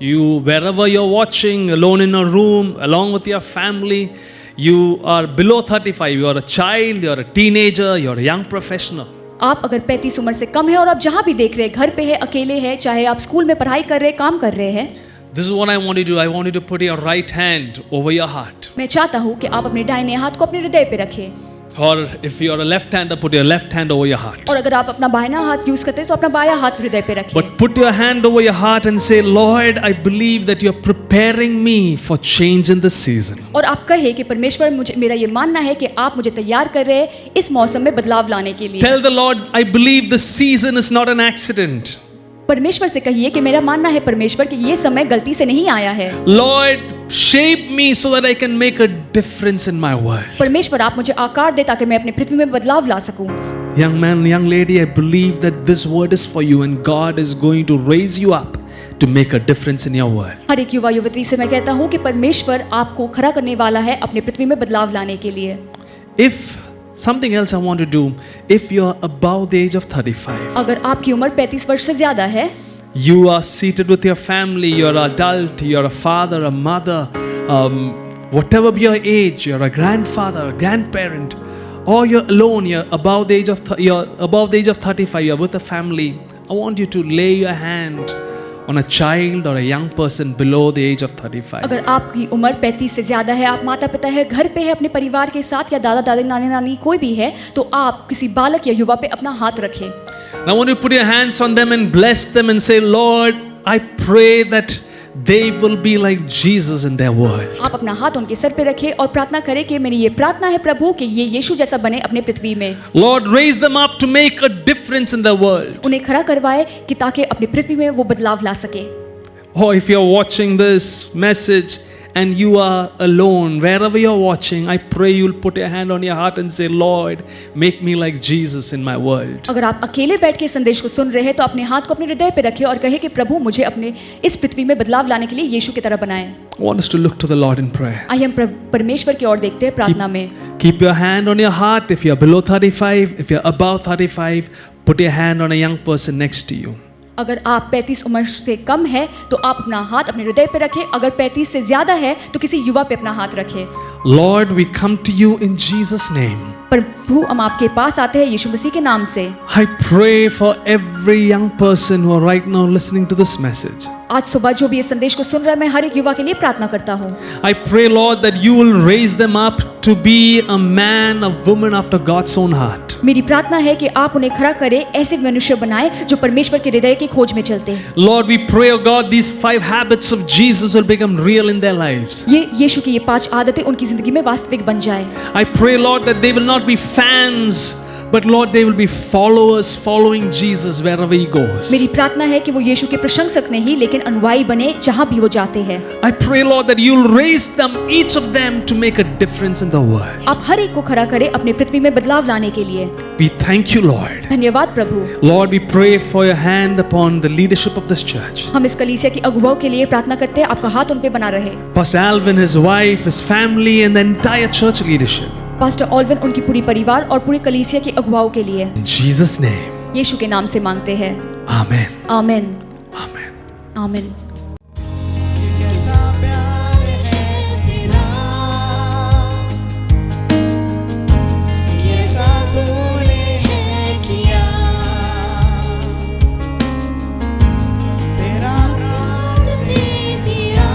you, wherever you're watching, alone in a room, along with your family, you are below 35, you are a child, you are a teenager, you are a young professional. आप अगर 35 उम्र से कम है और आप जहाँ भी देख रहे हैं, घर पे है, अकेले है, चाहे आप स्कूल में पढ़ाई कर रहे हैं, काम कर रहे हैं, This is what I want you to do. I want you to put your right hand over your heart. मैं चाहता हूँ कि आप अपने दाहिने हाथ को अपने हृदय पे रखें। Or if you are a left-hander, put your left hand over your heart. और अगर आप अपना बायां हाथ यूज करते हैं तो अपना बायां हाथ हृदय पे रखें। But put your hand over your heart and say, Lord, I believe that you are preparing me for change in this season. और आप कहे कि परमेश्वर, मुझे मेरा ये मानना है कि आप मुझे तैयार कर रहे हैं इस मौसम में बदलाव लाने के लिए। Tell the Lord, I believe this season is not an accident. परमेश्वर से कहिए कि मेरा मानना है परमेश्वर कि ये समय गलती से नहीं आया है। Lord, shape me so that I can make a difference in my world. परमेश्वर, आप मुझे आकार दे ताकि मैं अपनी पृथ्वी में बदलाव ला सकूं। Young man, young lady, I believe that this word is for you and God is going to raise you up to make a difference in your world. हर एक युवा युवती से मैं कहता हूँ कि परमेश्वर आपको खड़ा करने वाला है अपनी पृथ्वी में बदलाव लाने के लिए। If something else I want to do, if you're above the age of 35, अगर आपकी उम्र 35 वर्ष से ज्यादा है, you are seated with your family, you're an adult, you're a father, a mother, whatever be your age, you're a grandfather, a grandparent, or you're alone, you're above the age of 35, you're with a family, I want you to lay your hand on a child or a young person below the age of 35. अगर आपकी उम्र 35 से ज्यादा है, आप माता पिता है, घर पे है अपने परिवार के साथ, या दादा दादी नानी नानी कोई भी है, तो आप किसी बालक या युवा पे अपना हाथ रखें। And I want you to put your hands on them and bless them and say, Lord, I pray that they will be like Jesus in their world. आप अपना हाथ उनके सर पे रखें और प्रार्थना करें कि मेरी ये प्रार्थना है प्रभु कि ये यीशु जैसा बने अपने पृथ्वी में। Lord, raise them up to make a difference in their world. उन्हें खड़ा करवाए कि ताकि अपनी पृथ्वी में वो बदलाव ला सके। Or if you're watching this message and you are alone, wherever you're watching, I pray you'll put your hand on your heart and say, Lord, make me like Jesus in my world. अगर आप अकेले बैठ के संदेश को सुन रहे हैं तो अपने हाथ को अपने हृदय पे रखें और कहें कि प्रभु मुझे अपने इस पृथ्वी में बदलाव लाने के लिए यीशु की तरह बनाएं। I want us to look to the Lord in prayer. आइए हम परमेश्वर की ओर देखते हैं प्रार्थना में। Keep your hand on your heart. If you're below 35, if you're above 35, put your hand on a young person next to you. अगर आप 35 उम्र से कम है तो आप अपना हाथ अपने हृदय पे रखें। अगर 35 से ज्यादा है तो किसी युवा पे अपना हाथ रखें। Lord, we come to you in Jesus' name. प्रभु हम आपके पास आते हैं यीशु मसीह के नाम से। I pray for every young person who are right now listening to this message. आज सुबह जो भी इस संदेश को सुन रहा है मैं हर एक युवा के लिए प्रार्थना करता हूँ। I pray, Lord, that you will raise them up to be a man, a woman after God's own heart. मेरी प्रार्थना है कि आप उन्हें खड़ा करें, ऐसे मनुष्य बनाएं जो परमेश्वर के हृदय की खोज में चलते हैं। Lord, we pray, oh God, these 5 habits of Jesus will become real in their lives. ये यीशु की ये 5 आदतें उनकी जिंदगी में वास्तविक बन जाए। I pray, Lord, that they will not be fans, but Lord, they will be followers following Jesus wherever he goes. मेरी प्रार्थना है कि वो यीशु के प्रशंसक नहीं लेकिन अनुयायी बने जहां भी वो जाते हैं। I pray, Lord, that you'll raise them, each of them, to make a difference in the world. आप हर एक को खड़ा करें अपने पृथ्वी में बदलाव लाने के लिए। We thank you, Lord. धन्यवाद प्रभु। Lord, we pray for your hand upon the leadership of this church. हम इस कलीसिया की अगुवाओं के लिए प्रार्थना करते हैं, आपका हाथ उन पे बना रहे। Pastor Alvin, his wife, his family, and the entire church leadership. Pastor Alvin उनकी पूरी परिवार और पूरी कलीसिया की अगुवाओं के लिए In Jesus' name. यीशु के नाम से मांगते हैं। Amen. आमीन Amen. आमीन। कैसा प्यार है तेरा, कैसा तूने है किया, तेरा प्राण दे दिया,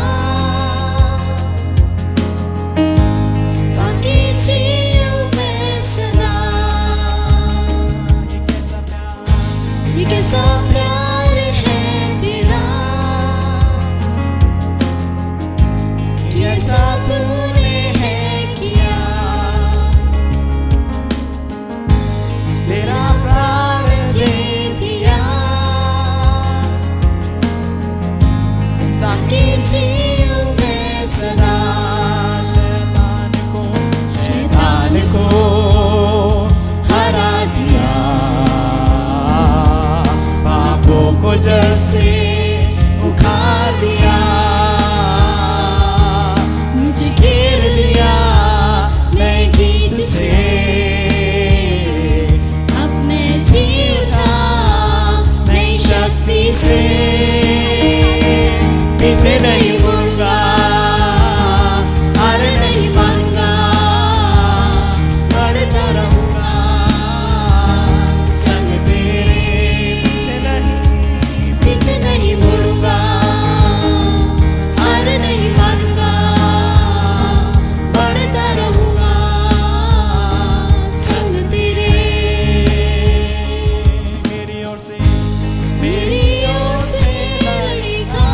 ताकि जीऊं मैं सदा। ये कैसा प्यार है तेरा, कैसा तूने है किया, तेरा प्राण दे दिया, ताकि जीऊं मैं सदा। शैतान को हरा दिया, पापों को जड़ से उखाड़ दिया, मुझे घेर लिया नए गीत से। अब मैं जी उठा नई शक्ति से, पीछे नहीं मुड़ूंगा, हार नहीं मानूंगा, बढ़ता रहूंगा संग तेरे। पीछे नहीं मुड़ूंगा, हार नहीं मानूंगा, बढ़ता रहूंगा संग तेरे। मेरी ओर से लड़ेगा,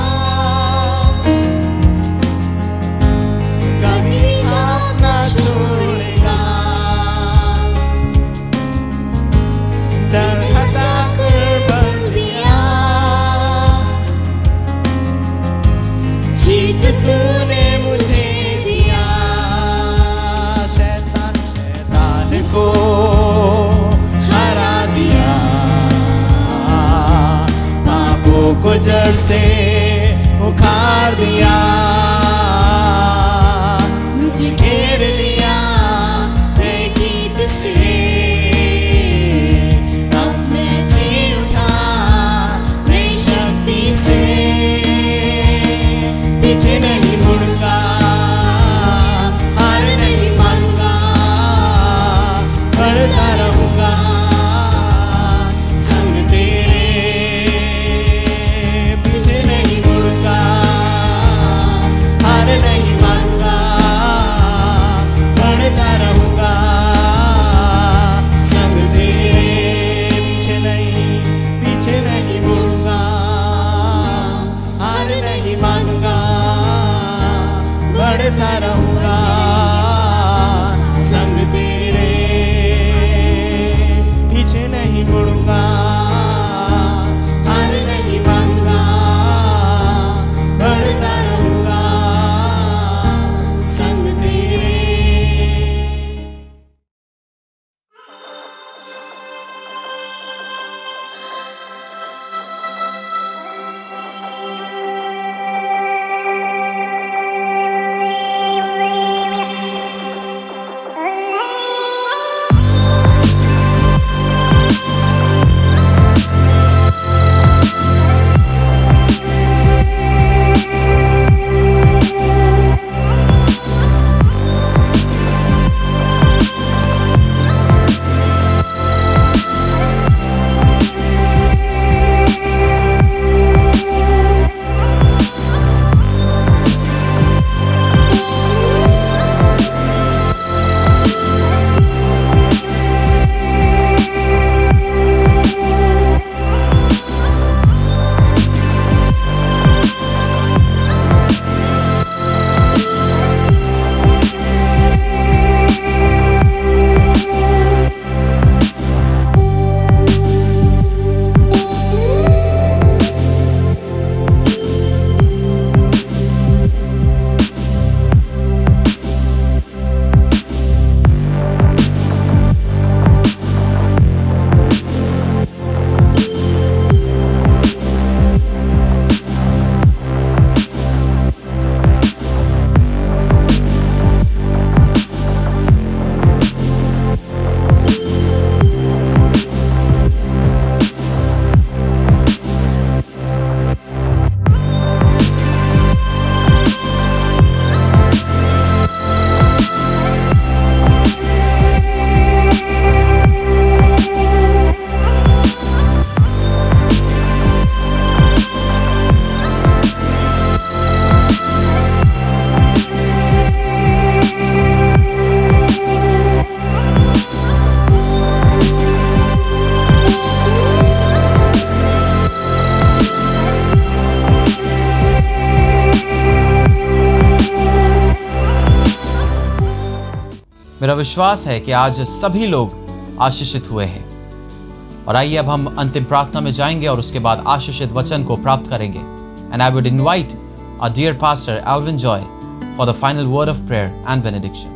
कभी बात न छोड़ेगा, डर हटा कर बल दिया, जीत तूने मुझे दिया। शैतान को हरा दिया, पापों को जड़ से उखाड़ दिया, मुझे घेर लिया नए गीत से। अब मैं जी उठा नई शक्ति से, पीछे नहीं मुड़ूंगा, हार नहीं मानूंगा, बढ़ता रहूंगा संग तेरे। पीछे नहीं मुड़ूंगा, हार नहीं मानूंगा, मेरा विश्वास है कि आज सभी लोग आशीषित हुए हैं। और आइए अब हम अंतिम प्रार्थना में जाएंगे और उसके बाद आशीषित वचन को प्राप्त करेंगे। And I would invite our dear pastor Alvin Joy for the final word of prayer and benediction.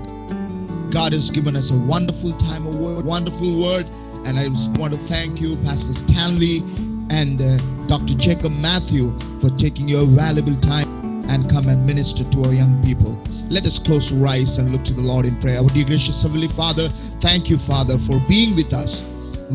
God has given us a wonderful time, wonderful word, and I just want to thank you, Pastor Stanley and Dr. Jacob Matthew, for taking your valuable time and come and minister to our young people. Let us close our eyes and look to the Lord in prayer. Our dear gracious Heavenly Father, thank you, Father, for being with us.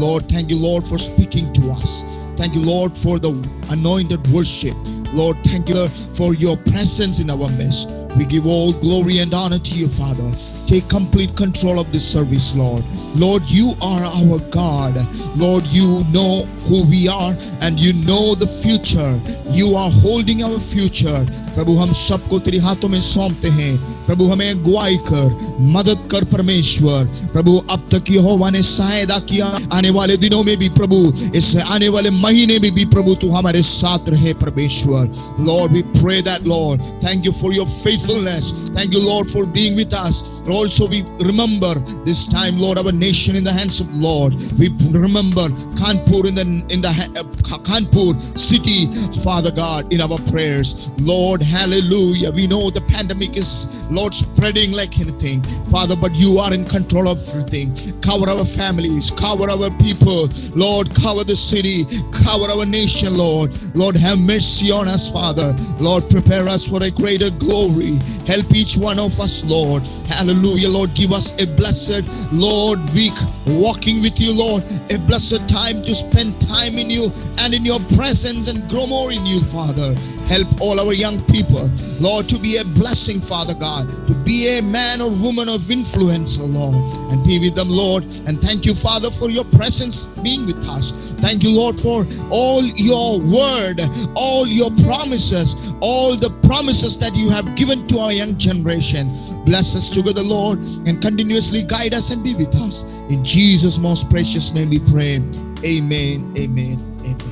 Lord, thank you, Lord, for speaking to us. Thank you, Lord, for the anointed worship. Lord, thank you for your presence in our midst. We give all glory and honor to you, Father. Take complete control of this service, Lord. Lord, you are our God. Lord, you know who we are and you know the future. You are holding our future. प्रभु हम सबको तेरे हाथों में सौंपते हैं। प्रभु हमें अगुवाई कर, मदद कर परमेश्वर। प्रभु अब तक यहोवा ने सहायता किया, आने वाले दिनों में भी प्रभु, इस आने वाले महीने में भी प्रभु तू हमारे साथ रहे परमेश्वर। Lord, we pray that, Lord, thank you for your faithfulness. Thank you, Lord, for being with us. Also we remember this time, Lord, our nation in the hands of the Lord. We remember Kanpur in the Kanpur city, Father God, in our prayers. Lord, hallelujah. We know the pandemic is, Lord, spreading like anything, Father, but you are in control of everything. Cover our families, cover our people, Lord, cover the city, cover our nation, Lord. Lord, have mercy on us, Father. Lord, prepare us for a greater glory. Help each one of us, Lord. Hallelujah, Lord. Give us a blessed, Lord, week walking with you, Lord. A blessed time to spend time in you and in your presence and grow more in you, Father. Help all our young people, Lord, to be a blessing, Father God, to be a man or woman of influence, oh Lord, and be with them, Lord. And thank you, Father, for your presence being with us. Thank you, Lord, for all your word, all your promises, all the promises that you have given to our young generation. Bless us together, Lord, and continuously guide us and be with us. In Jesus' most precious name we pray. Amen, amen, amen.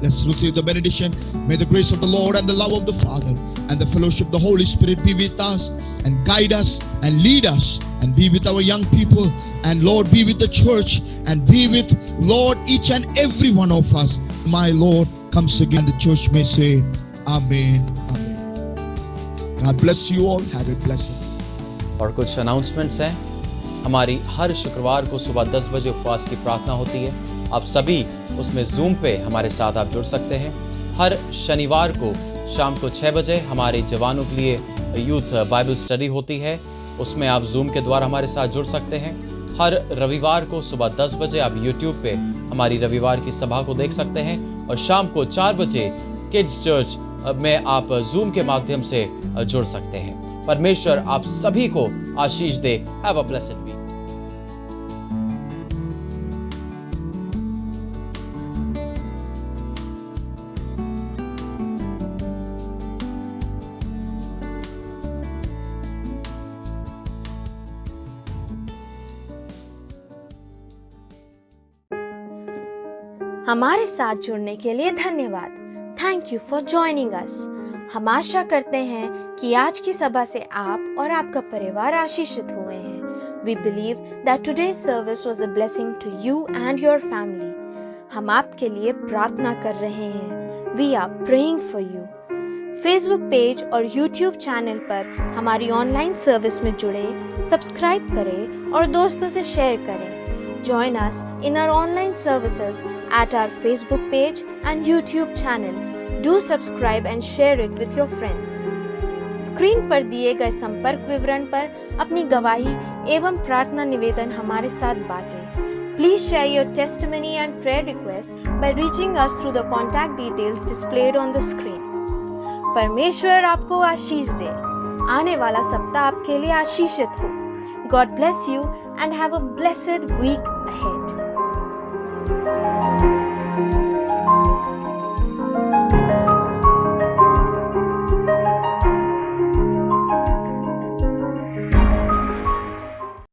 Let's receive the benediction. May the grace of the Lord and the love of the Father and the fellowship of the Holy Spirit be with us and guide us and lead us and be with our young people, and Lord, be with the church and be with, Lord, each and every one of us. My Lord comes again. The church may say Amen, Amen. God bless you all. Have a blessing. और कुछ announcements हैं। हमारी हर शुक्रवार को सुबह 10 बजे उपवास की प्रार्थना होती है। आप सभी उसमें जूम पे हमारे साथ आप जुड़ सकते हैं। हर शनिवार को शाम को 6 बजे हमारे जवानों के लिए यूथ बाइबल स्टडी होती है, उसमें आप जूम के द्वारा हमारे साथ जुड़ सकते हैं। हर रविवार को सुबह 10 बजे आप यूट्यूब पे हमारी रविवार की सभा को देख सकते हैं, और शाम को 4 बजे किड्स चर्च में आप जूम के माध्यम से जुड़ सकते हैं। परमेश्वर आप सभी को आशीष दे। Have a blessed week. हमारे साथ जुड़ने के लिए धन्यवाद। Thank you for joining us. हम आशा करते हैं कि आज की सभा से आप और आपका परिवार आशीषित हुए हैं। We believe that today's service was a blessing to you and your family. हम आपके लिए प्रार्थना कर रहे हैं। We are praying for you. Facebook page और यूट्यूब चैनल पर हमारी ऑनलाइन सर्विस में जुड़े, सब्सक्राइब करें और दोस्तों से शेयर करें। Join us in our online services at our Facebook page and YouTube channel. Do subscribe and share it with your friends. Screen पर दिए गए संपर्क विवरण पर अपनी गवाही एवं प्रार्थना निवेदन हमारे साथ बांटें। Please share your testimony and prayer request by reaching us through the contact details displayed on the screen. परमेश्वर आपको आशीष दे। आने वाला सप्ताह आपके लिए आशीषित हो। God bless you and have a blessed week ahead.